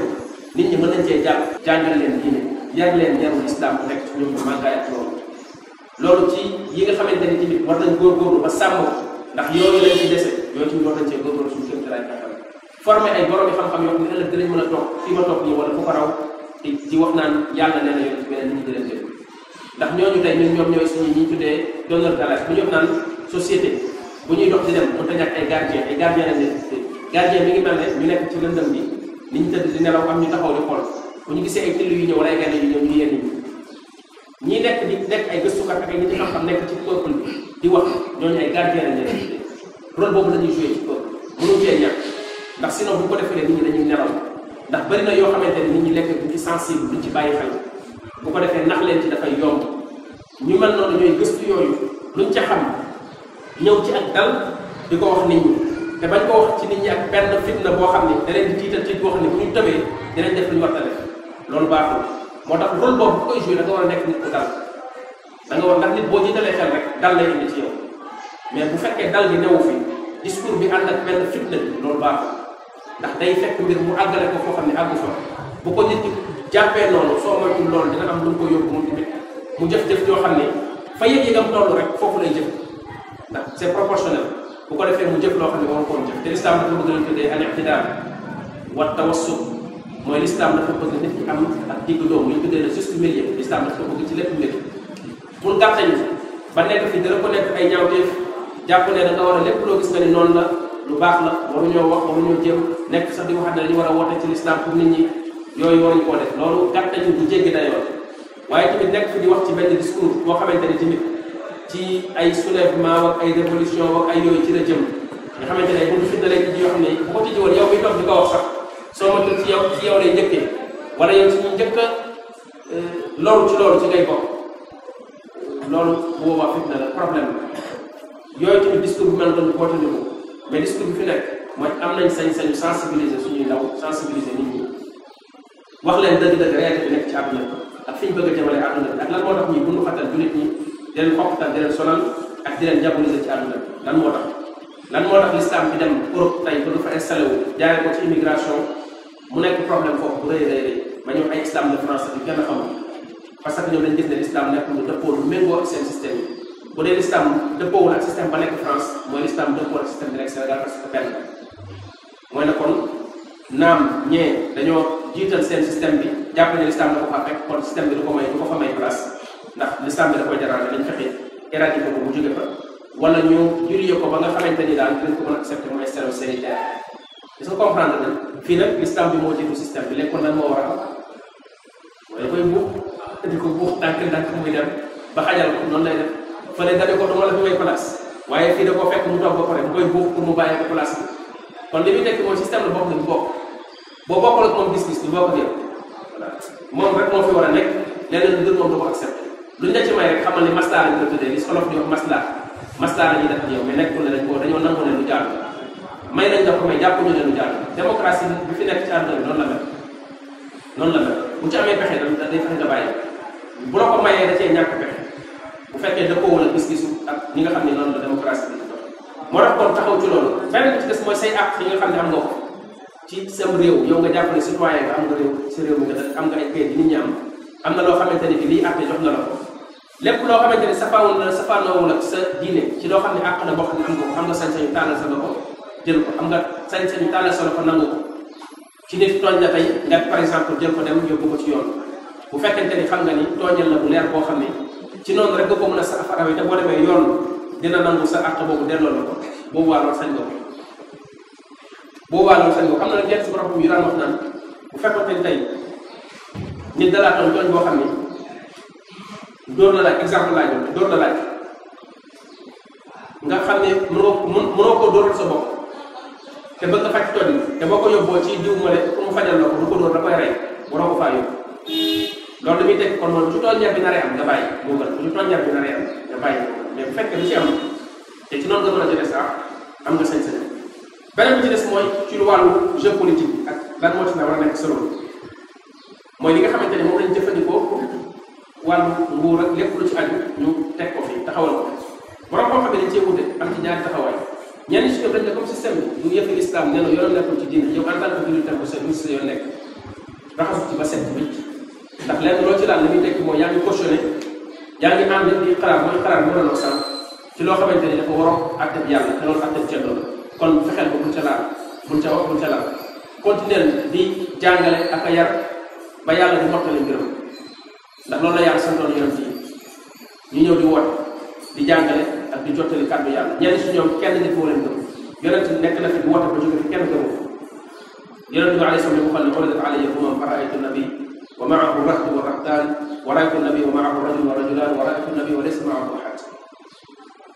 A: ni nit ñi mën nañ cee jàpp jàngal leen diine yar leen yarul islam bu nekk ci ñoom ñu màggaay ak loolu ci yi nga xamante ni tamit war nañ góorgóorlu ba sàmm ko ndax yooyu lañ ci dese yooyu tamit war nañ cee góorgóorlu suñu kéem tolluwaay xam-xam former ay borom yi xam-xam yoo xam ne ëllëg dinañ mën a toog fii ma toog nii wala fu ko raw di wax naan yàlla nee na yoon ci beneen nit ñi di leen jël ndax ñooñu tey ñoom ñooy suñu ñi tuddee donneur d'alerte bu ñu wax naan société bu ñuy dox di dem mënut a ñàkk ay gardien lañ leen gardien mi ngi mel ne ñu nekk ci lëndëm bi nit ñi tëdd di nelaw am ñu taxaw di xool bu ñu gisee ay till yu ñëw wala ay gaynde yu ñëw ñu yéen ñi nekk ay gëstukat ak ay nit ñi xam-xam nekk ci peuple bi di wax ñooñu ay gardien lañ leen rôle boobu la ñuy joué ci peuple mënu cee ñàkk ndax sinon bu ko defee nit ñi dañuy nelaw ndax bari na yoo xamante ni nit ñi lekk duñ ci sensible duñ ci bàyyi xel bu ko defee nax leen ci dafay yomb ñu mel noonu ñooy gëstu yooyu luñ ca xam ñëw ci ak dal di ko wax nit ñi te bañ ko wax ci nit ñi ak benn fitna boo xam ne da leen di tiital ci boo xam ne bu ñu tëbee dinañ def lu ñu war a def loolu baaxul moo tax rôle boobu bu koy joué da nga war a nekk nit ku dal da nga war ndax nit boo jiitalee xel rek dal lay indi ci yow mais bu fekkee dal gi newu fi discours bi ànd ak benn fitna bi loolu baaxul ndax day fekk mbir mu àggale ko foo xam ne àggu fa bu ko nit ñi jàppee noonu soo moytul loolu dina am lu mu ko yóbbu moom tamit mu jëf-jëf yoo xam ne fa yëg-yëgam toll rek foofu lay jëf ndax c'est proportionnel bu ko defee mu jëf loo xam ne waru koon jëf te l'islam dafa bëgg lañ tuddee al i'tidaal wa tawassut mooy l'islam dafa bëgg nit ñi am ak digg doomu ñu tuddee le juste milieu l'islam dafa bëgg ci lépp mbir mun gàttañu ba nekk fi dara ko nekk ay ñaawteef jàpp ne da nga war a lépp loo gis nga ni noonu la lu baax la waruñoo wax waruñoo jëm nekk sax di waxat ne dañu war a woote ci l'islam pour nit ñi yooyu waruñu koo def loolu gàttañu bu jéggi dayoo waaye tamit nekk fi di wax ci benn discours boo xamante ni tamit ci ay soulèvement ak ay révolution ak ay yooyu ci la jëm nga xamante ne bu ñu fi dalee ci yoo xam ne bu ko tijji woon yow mi toog di ko wax sax soo ma ci yow ci yow lay njëkkee wala yow suñu njëkk a loolu ci loolu ci ngay bokk loolu bu boobaa fitna la problème la yooyu tamit discours bi mel doon boote ni ko mais discours bi fi nekk mooy am nañ sañ-sañu sensibiliser suñuy ndaw sensibiliser nit ñi wax leen dëgg-dëgg réalité bi nekk ci àdduna bi ak fi ñu bëgg a jëmale àdduna bi ak lan moo tax ñuy bundu xatal jullit ñi di leen xokkatal di leen sonal ak di leen diaboliser ci àdduna bi lan moo tax l'islam bi dem Europe tey ba du fa installé wu jaaree ko ci immigration mu nekk problème foofu bu rëy rëy ba ñoom ay islam de France bi kenn xamul parce que ñoom dañ gis ne l'islam nekk lu dëppoo lu méngoo ak seen système yi bu dee l'islam dëppoowul ak système ba nekk France mooy l'islam dëppoo ak système bi nekk Sénégal parce que benn mooy ne kon naam ñee dañoo jiital seen système bi jàpp ne l'islam da ko fa fekk kon système bi du ko fa may place ndax l'islam bi da koy déranger dañ fexe éradiquer ko bu jóge fa wala ñu jullie ko ba nga xamante ni daal dinañ ko mën a accepter mooy stello sanitaire est-ce que comprendre na fii nag l'islam bi moo jiitu système bi léegi kon lan moo war a am mooy da koy buux di ko buux ndànk muy dem ba xajal ko noonu lay def fële dane ko duma la fi may place waaye fii da koo fekk mu toog ba pare mu koy buux pour mu bàyyi ko place bi kon li muy tekki mooy système la bokk na du bokk boo bokkul ak moom gis-gis du bokk ak yow voilà moom rek moo fi war a nekk leneen lu dul moom du ko accepté luñ la ci may rek xamal ni maslaa lañ ko tuddee li olof di wax maslaa la ñuy def ak yow mais nekkul ne dañoo nangu ne lu jaadu may nañ la ko mais jàppuñu ne lu jaadu démocratie bi fi nekk ci àdduna bi noonu la mel bu ci amee pexe da day fexe nga bàyyi bu la ko mayee da cee ñàkk pexe bu fekkee dëppoowul ak gis-gisu ak ñi nga xam ne noonu la démocratie bi moo tax kon taxaw ci loolu beneen bi ci des mooy say àq yi nga xam ne am nga ko ci sam réew yow nga jàpp ne citoyen nga am nga réew si réew mi nga def am nga ay kayit yi nit ñi am na loo xamante ne bi lii àq jox na la ko lépp loo xamante ne safaanoowul ak sa diine ci loo xam ne àq na boo xam ne am nga ko am nga sañ-sañu tàllal sa loxo jël ko am nga sañ-sañu tàllal sa loxo nangu ko ci nit tooñ la tey nga par exemple jël ko dem yóbbu ko ci yoon bu fekkente ni xam nga ni tooñal la bu leer boo xam ne ci noonu rek nga ko mën a sa affaire te boo demee yoon dina nangu sa àq boobu delloo la ko boobu waa loolu sañ nga ko am na nag yenn si borom yu daan wax naan bu fekkoonte ni tey nit dalaa tooñ boo xam ne dóor la laaj exemple laaj dóor la laaj nga xam ne mënoo koo dóoral sa bopp te bëgg nga faj tooñ te boo ko yóbboo ci diw ma pour mu fajal la ko du ko dóor da koy rey waroo ko faa yóbbu loolu dañuy teg kon moom su tooññeer bi naree am nga bàyyi moo gën su tooññeer bi naree am nga bàyyi mais bu fekkee lu ci am te ci noonu nga mën a jëlee sax am nga sañ-sañ beneen bi ci des mooy ci lu wàllu jeu politique bi ak lan moo ci na war a nekk solo mooy li nga xamante ne moom lañ jëfandikoo wàllu nguur ak lépp lu ci aju ñu teg ko fi taxawal ko borom koo xam ne dañ cee wute am ci ñaari taxawaay ñenn ci ñoom dañ ne comme système bi du yëfi islam nee na yoon nekkul ci diine yow en tant que militaire bu sa yoon nekk raxasu ci ba set bi ndax lenn loo ci laal li muy tekki mooy yaa ngi cautionné yaa ngi ànd di xalaat mooy xalaat mu doon sànq ci loo xamante ni dafa waroon àtteb yàlla te loolu àtteb ceddo la kon fexeel ko bul ca laal bul ca wax bul ca laal continuer di jàngale ak a yar ba yàlla di mottali mbiram ndax loolu la yàlla santoon yonent yi ñu ñëw di woote di jàngale ak di jottali kàddu yàlla ñenn si ñoom kenn nit moo leen gëm yonent nekk na fi di woote ba jóge fi kenn gëmu yonent bi alayhi salaam waxal ne uridat alayya umam fa raaytu nabi wa maahu rahtu wa rahtaan wa raaytu nabi wa maahu rajul wa rajulaan wa raaytu nabi wa laysa maahu ahad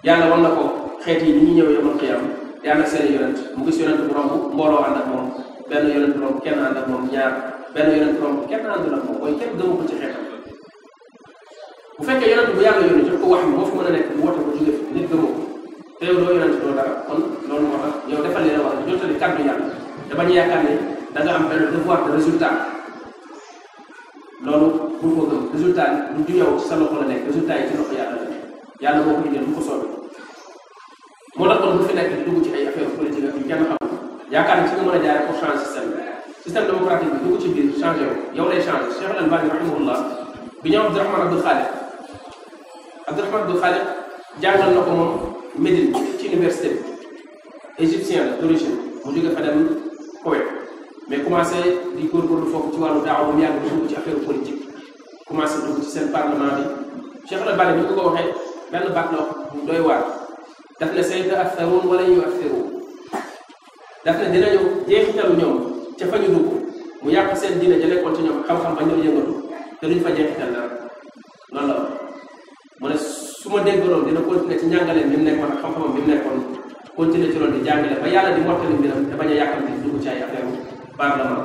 A: yàlla wan na ko xeet yi ni ñu ñëw yawmal qiyaama te ànd ak seen yonent mu gis yonent bu romb mbooloo ànd ak moom benn yonent bu romb kenn ànd ak moom ñaar benn yonent bu romb kenn àndul ak moom mooy kenn gëmu ko ci xeetam bu fekkee yonent bu yàlla yónni jox ko wax moo fi mën a nekk bu woote ko jóge fi nit gëmoo ko te yow doo yonent doo dara kon loolu moo tax yow defal li la wax jottali kàddu yàlla te bañ a yaakaar ne da nga am benn devoir de résultat loolu pour ko gëm résultat du yow ci sa loxo la nekk résultat yi ci loxo yàlla la nekk yàlla moo ko indil bu ko soobee moo tax kon bu fi nekk di dugg ci ay affaire politique ak yu kenn xam yaakaar ne ci nga mën a jaaree pour changer système démocratique bi dugg ci biir changé wu yow lay changé Cheikh Al-Albani rahimahullah bi ñëw Abdourahman Abdul Khaliq jàngal na ko moom Médine ci université bi égyptien la d'origine mu jóge fa dem Koweït mais commencé di góorgóorlu foofu ci wàllu daaw bu yàgg dugg ci affaire politique commencé dugg ci seen parlement bi Cheikh Al-Albani bi ñu ko waxee benn baat la bu doy waar daf ne sayata'atharuun wala yu'athiruun daf ne dinañu jeexitalu ñoom ca fa ñu dugg mu yàq seen diine ja nekkoon ci ñoom xam-xam ba ñu yëngatu te duñ fa jeexital dara loolu la mu ne su ma déggaloon dina continuer ci njàngaleen bi mu nekkoon ak xam-xamam bi mu nekkoon continuer ci loolu di jàngale ba yàlla di mottali mbiram te bañ a yàqal di dugg ci ay affaire parlement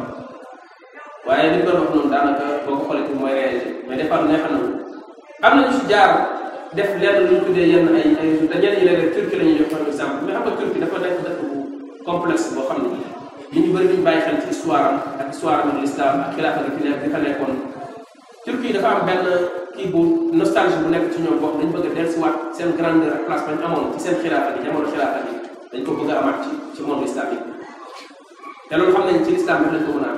A: waaye li ñu doon wax noonu daanaka boo ko xoolee mooy réalité mais des fois neexal na am nañu si jaar def lenn lu ñu tuddee yenn ay ñenn ñi léeg-léeg Turquie la ñuy jox par exemple mais xam nga Turquie dafa nekk dëkk bu complexe boo xam ne nit ñu bëri duñu bàyyi xel ci histoire am ak histoire am ak l'islam ak xilaafa gi fi nekk di fa nekkoon Turquie dafa am benn kii bu nostalgie bu nekk ci ñoom boo xam dañu bëgg a dellusiwaat seen grandeur ak place bañ amoon ci seen xilaafa gi jamono xilaafa gi dañ ko bëgg a amaat ci monde islamique te loolu xam nañ ci l'islam bi lañ ko mën a am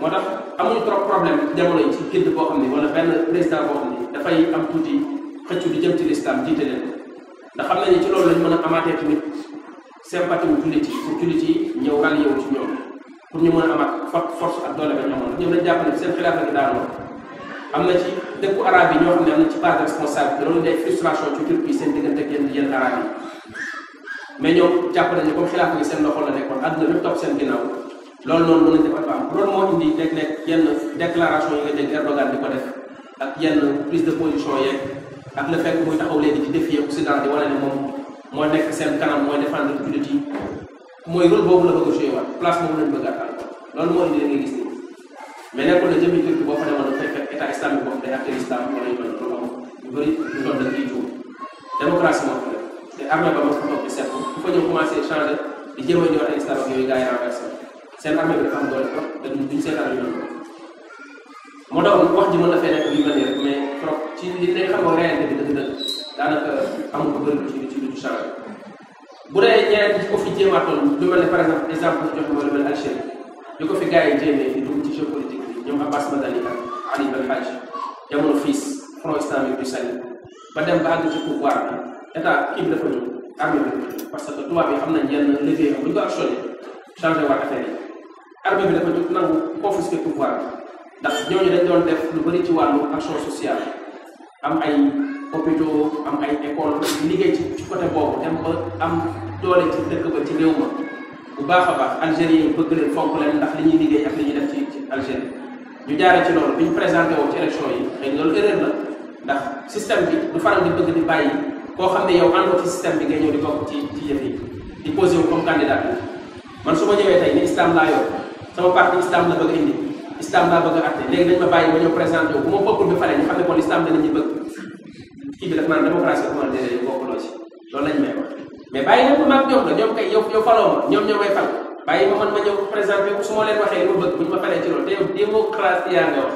A: moo tax amuñu trop problème ci jamono yi ci gidd boo xam ne wala benn président boo xam ne dafay am tuuti xëccu di jëm ci l'islam jiite leen ndax xam nañu ci loolu lañ mën a amaatee tamit sympathie wu jullit yi pour jullit yi ñëw rallié wu ci ñoom pour ñu mën a amaat force ak doole bañ amoon ñoom dañ jàpp ne seen xilaafa gi daanoo am na ci dëkku arab yi ñoo xam ne am na ci part de responsabilité loolu day frustration ci Turquie seen diggante ak yenn arab yi mais ñoom jàpp nañu comme xilaafa gi seen loxo la nekkoon àdduna bi topp seen ginnaaw loolu noonu mën nañ def am loolu moo indi léeg-léeg yenn déclaration yi nga dégg Erdogan di ko def ak yenn prise de position yeeg ak le fait muy taxaw léegi di défier Occident di wane ne moom moo nekk seen kanam mooy défendre jullit yi mooy rôle boobu la bëgg a joué waat place boobu lañ bëgg a àttal loolu moo indi da ngay gis nii mais nekkul ne jëmmi Turquie boo fa demoon dafay fekk état islamique boobu day acté l'islam wala yu mel noonu loolu ñu bëri ñu doon dañ ciy juum démocratie moo fa def te armée ba ma fa toog di seetlu bu fa ñëw commencé changé di jéem a ñëwaat ay islam ak yooyu gars yi renversé seen armée bi dafa am doole trop te duñ seetaan yu mel noonu moo tax wax ji mën na fee nekk yu mel nii rek mais trop ci li nga xam nga réalité bi dëgg-dëgg daanaka amul ko bëri ci lu changé bu dee ñeneen ñi ko fi jéemaatoon lu mel ne par exemple exemple bu joxe mooy lu mel Algérie ñu ko fi gars yi jéemee di dugg ci jeu politique bi ñoom Abbas Madani ak Ali Belhadj jamono fils front islamique du Sahel ba dem ba àgg ci pouvoir bi état kii bi dafa ñëw armée bi parce que tubaab yi xam nañ yenn levier bu ñu ko actionné changé waat affaire yi armée bi dafa jóg nangu confisquer pouvoir bi ndax ñooñu dañ doon def lu bëri ci wàllu action sociale am ay hôpitaux am ay école liggéey ci côté boobu dem ba am doole ci dëkk ba ci réew ma bu baax a baax Algérie yi bëgg leen fonk leen ndax li ñuy liggéey ak li ñuy def ci Algérie ñu jaaree ci loolu bi ñu présenté woo ci élection yi xëy na loolu erreur la ndax système bi du faral di bëgg di bàyyi koo xam ne yow àndoo ci système bi ngay ñëw di bokk ci yëf yi di posé wu comme candidat bi man su ma ñëwee tey ni islam laa yor sama parti islam la bëgg a indi islam laa bëgg a atte léegi dañ ma bàyyi ba ñëw présenté wu bu ma bokkul bi fale ñu xam ne kon islam danañu bëgg kii bi daf naan démocratie comment dire bokkuloo ci loolu lañ may wax mais bàyyi na ko maag ñoom la ñoom kay yow faloo ma ñoom ñoo may fal bàyyi ma man ma ñëw présenté wu su ma leen waxee li ma bëgg bu ñu ma falee ci loolu te yow démocratie yaa nga wax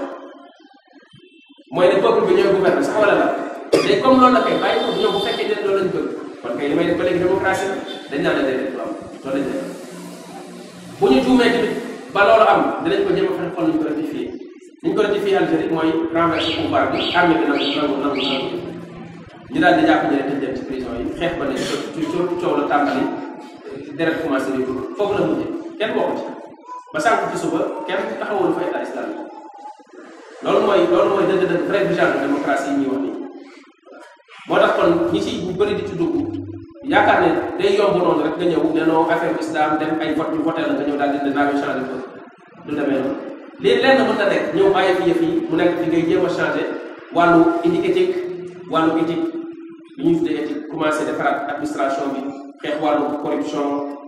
A: mooy ne peuple bi ñooy gouverner sax wala la léegi comme loolu la kay bàyyi ko ñoom bu fekkee ne loolu lañ bëgg kon kay li may def ba léegi démocratie dañ naan la déedéet waaw loolu lañ def bu ñu juumee tamit ba loolu am dinañ ko jéem a fexe xool ñu ko rectifié ni ñu ko rectifié Algérie mooy renverser pouvoir bi armée bi nangu ñu daal di jàpp ñu ne dañ dem ci prison yi xeex ba ne ci coow la tàmbali deret commencé di dugg foofu la mujjee kenn bokku ci ba sànq ci suba kenn taxawul fa état islamique loolu mooy dëgg-dëgg vrai vision de démocratie yi ñuy wax nii moo tax kon ñi ci ñu bëri di ci dugg yaakaar ne day yomb noonu rek nga ñëw ne non affaire islam dem ay vote ñu voté la nga ñëw daal di ne naa koy changé ko du demee noonu lii lenn mën na nekk ñëw bàyyi fi yëf yi mu nekk fi ngay jéem a changé wàllu indi éthique wàllu éthique li ñuy tuddee éthique commencé defaraat administration bi xeex wàllu corruption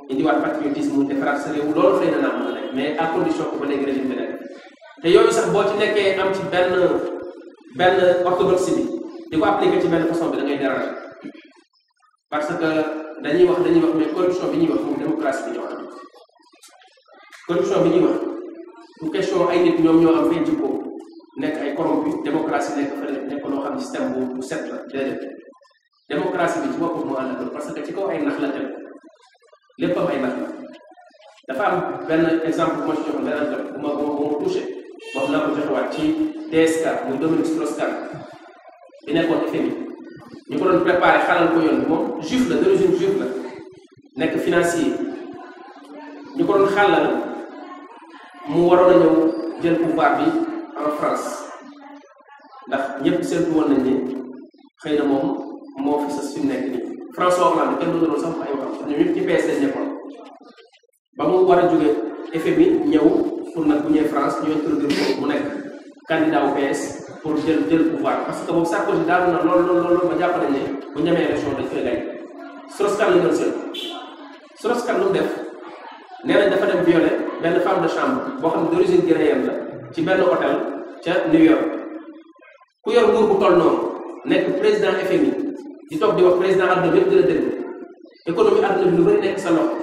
A: indiwaat patriotisme defaraat sa réew loolu xëy na naa mën a nekk mais à condition que ba léegi régime bi nekk te yooyu sax boo ci nekkee am ci benn orthodoxie bi di ko appliqué ci benn façon bi da ngay déranger parce que dañuy wax mais corruption bi ñuy wax moom démocratie bi ñoo am corruption bi ñuy wax bu question ay nit ñoom ñoo am fay jikko nekk ay corrompu démocratie nekk fële nekk loo xam ne système bu set la déedéet démocratie bi ci boppam moo ànd ak parce que ci kaw ay nax la teg léppam ay nax la dafa am benn exemple bu ma ci joxoon benn jot bu ma touché wax naa ko joxewaat ci DSK muy Dominique Strauss-Kahn bi nekkoon FMI ñu ko doon préparé xalal ko yoon bi moom juif la d'origine juif la nekk financier ñu ko doon xalal mu waroon a ñëw jël pouvoir bi en France ndax ñëpp seetlu woon nañ ne xëy na moom moo fi sas fi mu nekk nii François Hollande kenn du doon sax ay waxam ñoom ñëpp ci PS lañ nekkoon ba mu war a jóge FMI ñëw pour nag bu ñëwee France ñu introduire ko mu nekk candidat au PS pour jël pouvoir parce que boobu Sarkozy daal na loolu ba jàpp nañ ne bu ñemee élection dañ koy gañ Strauss-Kahn lañ doon seet Strauss-Kahn lu mu def nee nañ dafa dem violer benn femme de chambre boo xam ne d'origine guinéenne la ci benn hôtel ca New York ku yor nguur bu toll noonu nekk président FMI di toog di wax président àdduna bépp di la déglu économie àdduna bi lu bëri nekk sa loxo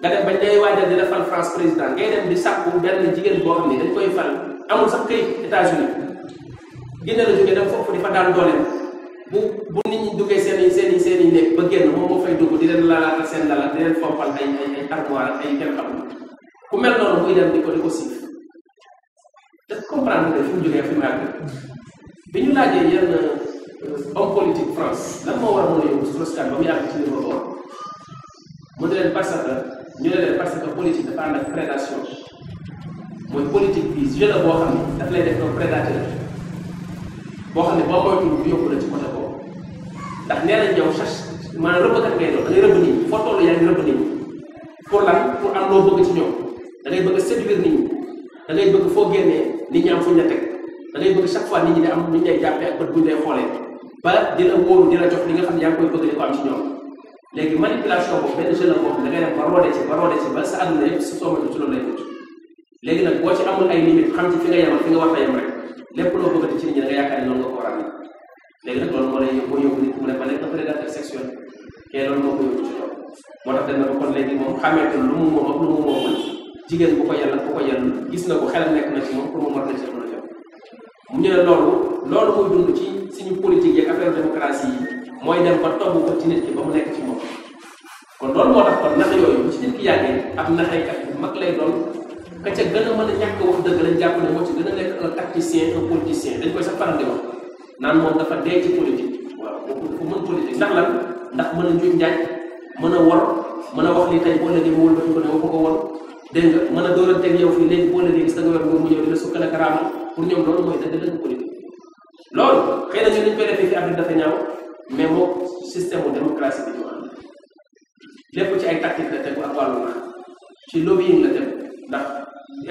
A: nga dem bañ lay waajal dina fal France président ngay dem di sàkku benn jigéen boo xam ne dañ koy fal amul sax këyit États-Unis génne la jógee dem foofu di fa daan dooleem bu nit ñi duggee seen i nekk ba génn moom moo fay dugg di leen lalaatal seen lala di leen fompal ay armoire ak ay kenn xamul ku mel noonu muy dem di ko siif te comprendre nga fi mu jógee fi mu àgg bi ñu laajee yenn homme politique France lan moo war a mën a yóbbu Strauss-Kahn ba mu yàgg ci niveau boobu mu ne leen parce que politique dafa ànd ak prédation mooy politique bi jeu la boo xam ne daf lay def un prédateur boo xam ne boo moytuwul bu yóbbu la ci côté boobu ndax nee nañ yow chasse maanaam rëbbkat ngay doon da ngay rëbb nit ñi foo toll yaa ngi rëbb nit ñi pour lan pour am loo bëgg ci ñoom da ngay bëgg a séduire nit ñi da ngay bëgg foo génnee nit ñi am fuñ la teg da ngay bëgg chaque fois nit ñi di am nit ñi lay jàppee ak bët buñ lay xoolee ba dina wóoru dina jox li nga xam ne yaa ngi koy bëgg di ko am ci ñoom léegi manipulation boobu benn jeu la boobu da ngay dem ba roode ci ba sa àdduna yëpp sa soomatu ci loolu lay mujj léegi nag boo ci amul ay limite xam ci fi nga yemal fi nga war a yem rek lépp loo bëggati ci nit ñi da nga yaakaar ne noonu nga ko war a amee léegi nag loolu moo lay yóbbu nit mu ne ba nekk un prédateur sexuel kee loolu moo ko yóbbu ci loolu moo tax dem na ko kon léegi moom xàmmeetul lu mu moom ak lu mu moomul jigéen bu ko yàlla gis na ko xelam nekk na ci moom pour mu war na ci mën a jot mu ñu ne loolu muy dund ci suñu politique yeeg affaire démocratie yi mooy dem ba togg ko ci nit ki ba mu nekk ci moom kon loolu moo tax kon nax yooyu bu ci nit ki yàggee ab naxaykat bu mag lay doon ka ca gën a mën a ñàkk wax dëgg lañ jàpp ne moo ci gën a nekk un tacticien un politicien dañ koy sax faral di wax naan moom dafa dee ci politique waaw ku mën politique ndax lan ndax mën a njuuj njaaj mën a wor mën a wax li tey boo léegi mu wëlbati ko ne waxu ko wor dégg nga mën a dóoranteeg yow fii léegi boo léegi gis da nga yor nguur mu ñëw di la sukkal ak raamal pour ñoom loolu mooy dëgg politique loolu xëy na ñu liñ koy defee fi Afrique dafa ñaaw mais moom système u démocratie bi ñu am lépp ci ay tactique la tegu ak wàllu nax ci lobbying la tegu ndax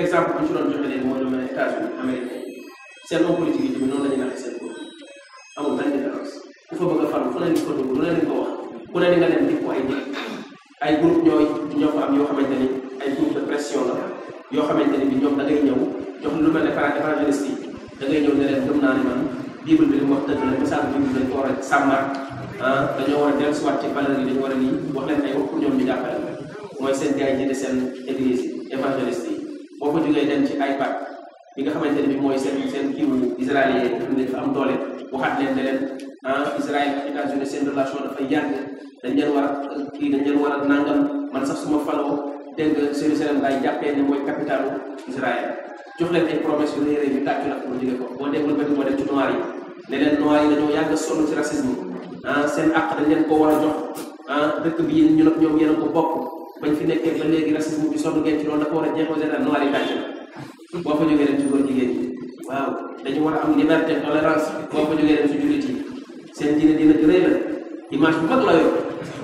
A: exemple bu ñu ci doon joxe léegi mooy lu mel ne États-Unis américain seen homme politique yi tamit noonu la ñuy naxee seen bopp amul benn différence ku fa bëgg a falu fu ne ni ko dugg lu ne ni ko wax ku ne ni nga dem di ko ay groupe ñoo fa am yoo xamante ni ay groupe de pression la yoo xamante ni bi ñoom da ngay ñëw jox lu mel ne évangéliste yi da ngay ñëw ne leen gëm naa ni man bible bi li mu wax dëgg la message bible dañ ko war a sàmmaat dañoo war a dellusiwaat ci valeur yi dañu war a lii wax leen ay wax pour ñoom ñu jàppale mooy seen gars yi seen église yi évangéliste yi boo ko jógee dem ci iPad bi nga xamante ne bi mooy seen kiiwu israélien yi xam ne dafa am doole waxaat leen ne leen Israël ak États-Unis seen relation dafay yàgg dañ leen war a nangam man sax suma faloo dégg nga Jérusalem laay jàppee ne mooy capitalu Israël jox leen ay promesses yu rëy rëy yu tàccu nag pour jóge ko boo déggul ba moo dem ci noir yi ne leen noir yi dañoo yàgg sonn ci racisme seen àq dañ leen ko war a jox dëkk bi yéen ñu nag ñoom yéen a ko bokk bañ fi nekkee ba léegi racisme bi sonn ngeen ci loolu dafa war a jeexoo général noir yi tàcc na boo fa jógee dem ci góor jigéen ñi waaw dañu war a am liberté tolérance boo fa jógee dem ci jullit yi seen diine dina ju rëy la image bu mag la yor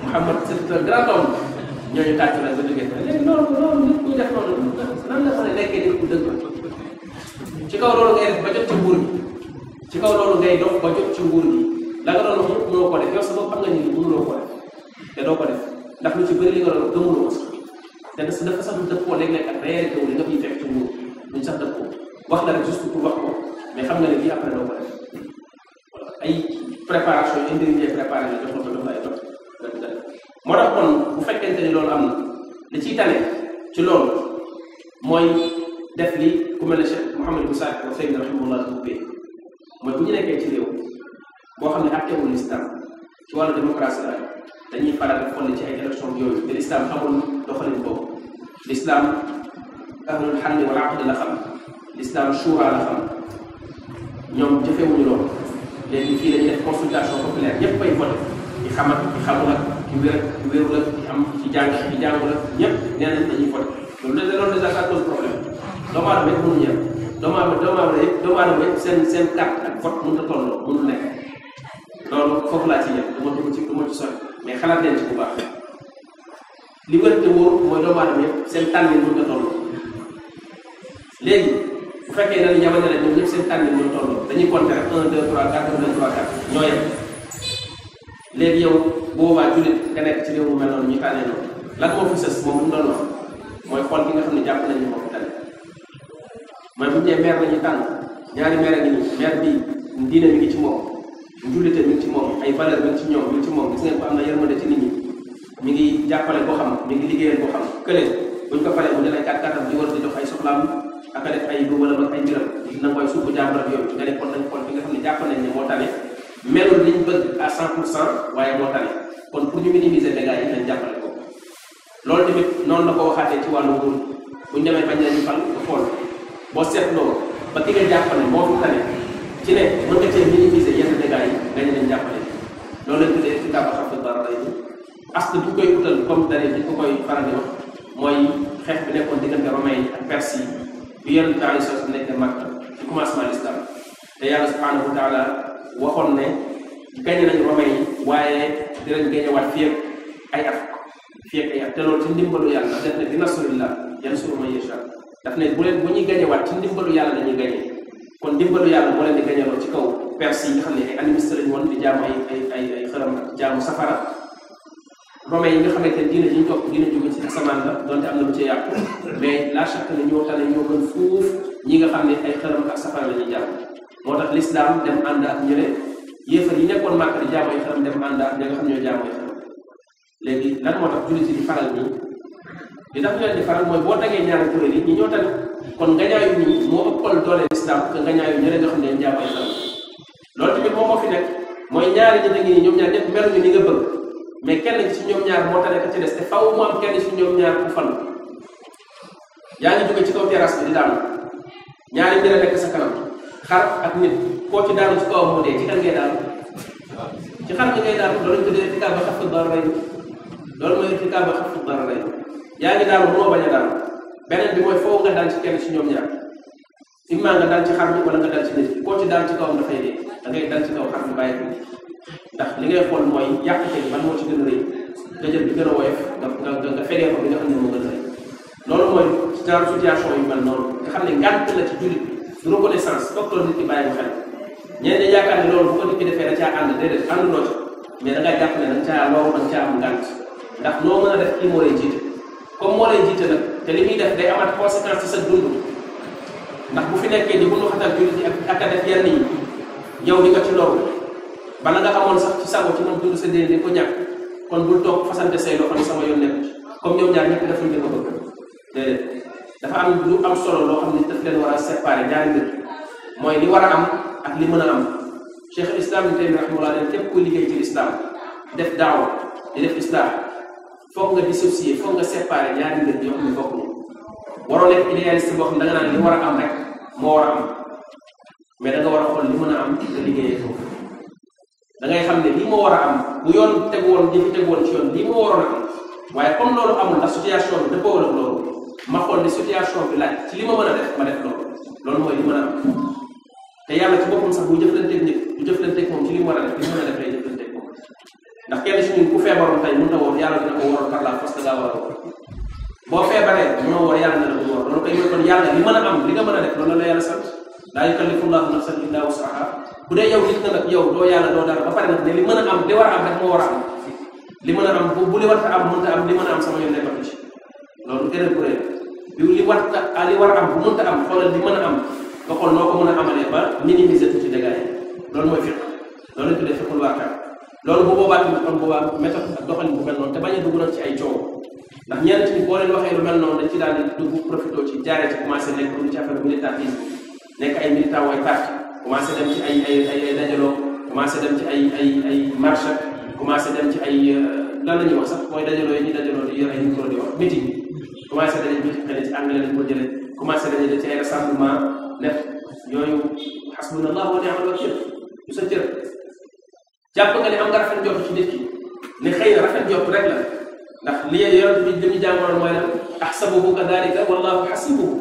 A: Muhammad c'est un grand homme ñooñu tàcc la ba jógee ko léegi loolu nit kuy def noonu nan la mën a nekkee nit ku dëgg ci kaw loolu ngay def ba jot ci nguur gi ci kaw loolu ngay dox ba jot ci nguur gi la nga doon wax mënoo ko def yow sa bopp xam nga ni mënuloo ko def te doo ko def ndax lu ci bëri li nga doon gëmuloo ko sax te dafa sax dëppoo léeg-léeg ak réalité wu li nga fiy fekk ci nguur duñ sax dëppoo wax la rek juste pour wax ko mais xam nga ne bii après doo ko def ay préparation yi indi ngay préparé la jox la ko jox la ay dox moo tax kon bu fekkente ni loolu am na li ciy tane ci loolu mooy def li ku mel ne Cheikh Mouhamadou Moussa Seydi rahimahullah ubbee mooy bu ñu nekkee ci réew boo xam ne attewul l'islam ci wàllu démocratie la dañuy faral di xool ci ay élection yooyu te l'islam xamul doxalin boobu l'islam ahlul xalli wal aqd la xam l'islam shura la xam ñoom jëfewuñu loolu léegi fii dañuy def consultation populaire ñëpp ay voté ci xam ak ci xamul ak ci wér ci wérul ak ci am ci jàng ci jàngul ak ñëpp nee nañ dañuy voté loolu déjà ça pose problème doomu aadama yëpp mënuñu yem doomu aadama yëpp seen carte ak vote mënut a tolloo mënul nekk loolu foofu laa ci yem du ma ci sori mais xalaat leen ci bu baax li wér te wóor mooy doomu aadama yëpp seen tànnin mënut a tolloo léegi bu fekkee dañuy jamono rek ñoom ñëpp seen tànnin mënut a tolloo dañuy compter rek 1 2 3 4 1 2 3 4 ñoo yem léegi yow boobaa jullit nga nekk ci réew mu mel noonu ñu tànnee noonu lan moo fi sës moom mu doon wax mooy xool ki nga xam ne jàpp nañu moo fi tane mooy bu ñu nee maire la ñuy tànn ñaari maire ngi nii maire bi diine mi ngi ci moom njullite mi ngi ci moom ay valeur mi ngi ci ñoom mi ngi ci moom gis ngeen ko am na yërmande ci nit ñi mi ngi jàppale boo xam mi ngi liggéeyal boo xam kële buñ ko falee mu jël ay kàttan di war di jox ay soxlaam ak a def ay duubalam ak ay mbiram na koy suufu jàmbur ak yooyu nga ne kon nañ xool bi nga xam ne jàpp nañ ne moo tane melul liñ bëgg à 100% waaye moo tane kon pour ñu minimiser dégâts yi nañ jàppale ko loolu tamit noonu la ko waxaatee ci wàllu nguur buñ demee bañ nañu fal nga xool boo seetloo ba ki nga jàpp ne moo fi tane ci ne mën nga cee minimiser yenn dégâts yi nga ñu leen jàppale loolu lañ tuddee ci kàbb xam dara lay askan bu koy utal comme dare di ko koy faral di wax mooy xeex bi nekkoon diggante romain yi ak perse yi bi yenn temps yi sos nekk Makka ci commencement l'islam te yàlla subhanahu wa taala waxoon ne gañe nañu romain yi waaye dinañ gañewaat fii ak ay at te loolu ci ndimbalu yàlla def ne bi nasrillah yansuru man yasha daf ne bu ñuy gañewaat ci ndimbalu yàlla lañuy gañe kon ndimbalu yàlla moo leen di gañeloo ci kaw perse yi nga xam ne ay animiste lañu woon di jaamu ay xëram ak jaamu safara romain yi nga xamante ne diina ji ñu topp diina jóge ci asamaan la donte am na lu ci yàqu mais la chaque ne ñoo tane ñoo gën fuuf ñi nga xam ne ay xëram ak safara la ñuy jàmm moo tax l'islam dem ànd ak ñële yéefar yi nekkoon Màkka di jaamu ay xëram dem ànd ak ñi nga xam ñoo jaamu ay xëram léegi lan moo tax jullit yi di faral nii li tax ñu leen di faral mooy boo dagee ñaari kuréel yi ñi ñoo tane kon ngañaayu ñi moo ëppal doole l'islam que ngañaayu ñële nga xam ne jaamu ay xëram loolu tamit moom moo fi nekk mooy ñaari ñi ngi nii ñoom ñaar ñëpp meluñu ni nga bëgg mais kenn ci ñoom ñaar moo tane ka ci des te faw mu am kenn ci ñoom ñaar ku fan yaa ngi jóge ci kaw terrasse bi di daanu ñaari mbir a nekk sa kanam xar ak nit koo ci daanu ci kawam moo dee ci kan ngay daanu ci xar bi ngay daanu loolu ñu tuddee irtikaab ba xafu dararayn loolu mooy irtikaab ba xafu dararayn yaa ngi daanu mënoo bañ a daanu beneen bi mooy foo nga daan ci kenn ci ñoom ñaar imma nga daan ci xar bi wala nga daan ci nit koo ci daan ci kawam dafay dee da ngay daan ci kaw xar bi bàyyi ko ndax li ngay xool mooy yàqute bi ban moo ci gën a rëy nga jël bi gën a woyof nga fegee ko bi nga xam ne moo gën a rëy loolu mooy genre situation yu mel noonu nga xam ne ngànt la ci jullit du reconnaissance docteur nit ki bàyyi ko xel ñenn ñi yaakaar ne loolu bu ko nit ki defee da caa ànd déedéet ànduloo ci mais da ngay jàpp ne da nga caa loolu da nga caa am ngànt ndax noo mën a def kii moo lay jiite comme moo lay jiite nag te li muy def day amaat conséquence ci sa dund ndax bu fi nekkee di bundu xatal jullit yi ak a def yenn yi yow di ko ci loolu bala nga amoon sax ci sago ci mën dund sa déen di ko ñàkk kon bul toog fasante say loxo ni sama yoon nekk ci comme ñoom ñaar ñëpp defuñ ko bëgg déedéet dafa am lu am solo loo xam ne daf leen war a séparer ñaari mbir mooy li war a am ak li mën a am Cheikh al-Islam Ibn Taymiyya rahimahullah leen képp kuy liggéey ci l'islam def daawa di def islam foog nga dissocier foog nga séparer ñaari mbir yoo xam ne bokk ñu waroo nekk idéaliste boo xam ne da nga naan li war a am rek moo war a am mais da nga war a xool li mën a am nga liggéeyee foofu da ngay xam ne lii moo war a am bu yoon tegu woon di fi tegu woon ci yoon lii moo waroon a am waaye comme loolu amul ndax situation bi dëppoo ak loolu ma xool ne situation bi laaj ci li ma mën a def ma def loolu mooy li mën a am te yàlla ci boppam sax bu jëflanteeg nit du jëflanteeg moom ci li mu war a def li mu mën a def lay jëflanteeg moom ndax kenn si ñun ku feebaroon tey mënut a woor yàlla dina ko waroon par la force da ngaa war a woor boo feebaree mënoo woor yàlla dina ko woor loolu koy mooy kon yàlla li mën a am li nga mën a def loolu la yàlla sant laa yukallifu llaahu nafsan illaa wus'ahaa bu dee yow nit nga nag yow doo yàlla doo dara ba pare nag ne li mën a am li war a am rek moo war a am li mën a am bu li war a am mënta am li mën a am sama yoon nekkatu ci loolu erreur bu rëy bi li war a am bu mënta am xoolal li mën a am nga xool noo ko mën a amalee ba minimiser tuuti dégâts yi loolu mooy fiq loolu lañ tuddee fiqul waaqi' loolu bu boobaa tamit am boobaa méthode ak doxalin bu mel noonu te bañ a dugg nag ci ay coow ndax ñenn ci boo leen waxee lu mel noonu dañ ci daal di dugg profité ci jaaree ci commencé nekk dugg ci affaire militantisme nekk ay militant way parti commencé dem ci ay dajaloo commencé dem ci ay marche commencé dem ci ay lan la ñuy wax sax mooy dajaloo yi ñu dajaloo di yor ay micro di wax meeting commencé dañuy meeting xëy na ci anglais lañ ko jëlee commencé dañuy def ci ay rassemblement def yooyu hasbunallahu wa ni'mal wakiil du sa cër jàpp nga ne am nga rafet njort ci nit ki ne xëy na rafet njort rek la ndax li yonent bi dañuy jàngoroon mooy lan ahsabuhu kadhalika wallahu hasibuhu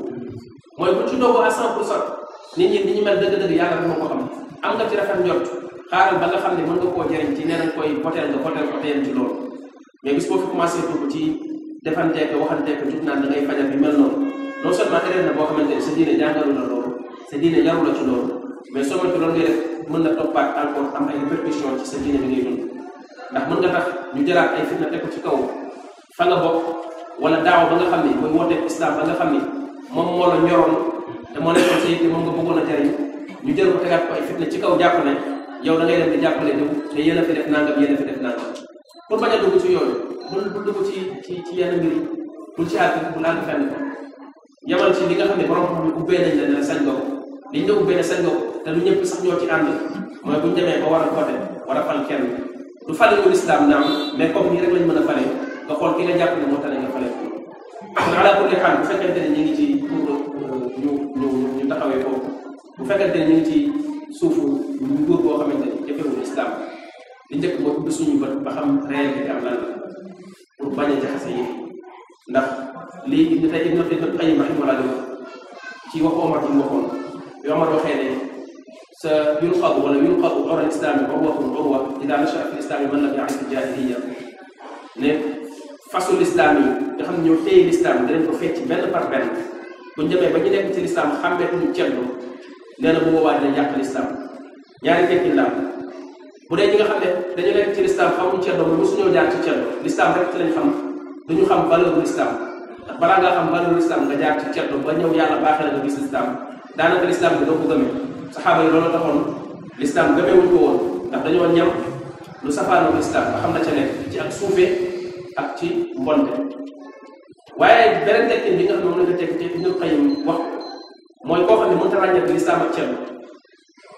A: mooy bu ci dogu à 100% nit ñi ni ñu mel dëgg-dëgg yàlla dama ko xam am nga ci rafet njort xaaral ba nga xam ne mën nga koo jëriñ ci nee nañ koy hôtel nga hôtel ko teyam ci loolu mais bis boo fi commencé dugg ci defanteek waxanteek jug naan da ngay fajal bi mel noonu non seulement erreur na boo xamante ne sa diine jàngalu la loolu sa diine yaru la ci loolu mais soo moytu loolu ngay def mën na toppaat encore am ay répercussions ci sa diine bi ngay dund ndax mën nga tax ñu jëlaat ay fitna teg ko ci kaw fa nga bokk wala daaw ba nga xam ne mooy wooteek islam ba nga xam ne moom moo la ñoroon te moo nekkoon sa yitte moom nga bëggoon a jariñ ñu jël ko tegaat ko ay fitna ci kaw jàpp ne yow da ngay dem di jàppale diw te yéen a fi def nangam yéen a fi def nangam pour bañ a dugg ci yooyu bul dugg ci yenn mbir yi bul ci àgg bul àgg fenn ko yamal ci li nga xam ne borom xam ne ubbee nañ la ne sañ nga ko liñ la ubbee ne sañ nga ko te du ñëpp sax ñoo ci ànd mooy buñ demee ba war a voté war a fal kenn du fale ñu lislaam naam mais comme nii rek lañ mën a fale nga xool ki nga jàpp ne moo tax nga fale kon ala kulli xaal bu fekkente ne ñu ngi ci ñu taxawee foofu bu fekkente ne ñu ngi ci suufu nguur boo xamante ne jëfewul islam li njëkk mooy ubbi suñu bët ba xam réalité am lan la pour bañ a jaxase yi ndax lii ibn Qayyim rahimahullah ci wax Omar bi mu waxoon bi Omar waxee ne sa yulqadu wala yulqadu ura islami urwatun urwa ida nashaa fi islami man lam ya'rif jahiliya ne fasul islam yi nga xam ne ñoo téye l'islam danañ ko fecc benn par benn buñ demee ba ñu nekk ci l'islam xàmmeetuñu ceddo nee na bu boobaa dina yàq l'islam ñaari tekki la bu dee ñi nga xam ne dañu nekk ci l'islam xamuñ ceddo ba mosuñoo jaar ci ceddo l'islam rek ci lañ xam duñu xam valeur l'islam ndax balaa ngaa xam valeur l'islam nga jaar ci ceddo ba ñëw yàlla baaxee la nga gis l'islam daanaka l'islam bi doo ko gëmee saxaaba yi loolu taxoon l'islam gëmeewuñ ko woon ndax dañoo ñam lu safaanoo l'islam nga xam na ca nekk ci ak suufee ak ci mbonte waaye beneen tekkin bi nga xam ne moom la nga tekk ci Ibnul Qayyim wax mooy koo xam ne mënta ràññee l'islam ak ceddo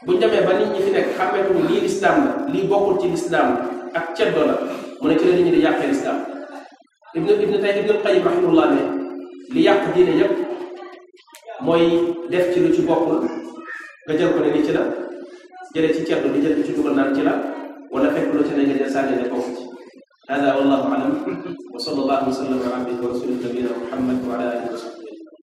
A: buñ demee ba nit ñi fi nekk xàmmeetuñu lii l'islam la lii bokkul ci l'islam ak ceddo la mu ne ci la nit ñi di yàqee l'islam Ibnul Qayyim rahimahullah ne li yàq diine yépp mooy def ci lu ci bokkul nga jël ko ne ni ci la jëlee ci ceddo di jël ci dugal naan ci la wala fekk lu ci ne nga jël sànni ne foofu ci hada wallahu alam wa sallallahu wa sallam ala abdihi wa rasulih nabiyina Muhammad wa ala alihi wa sahbihi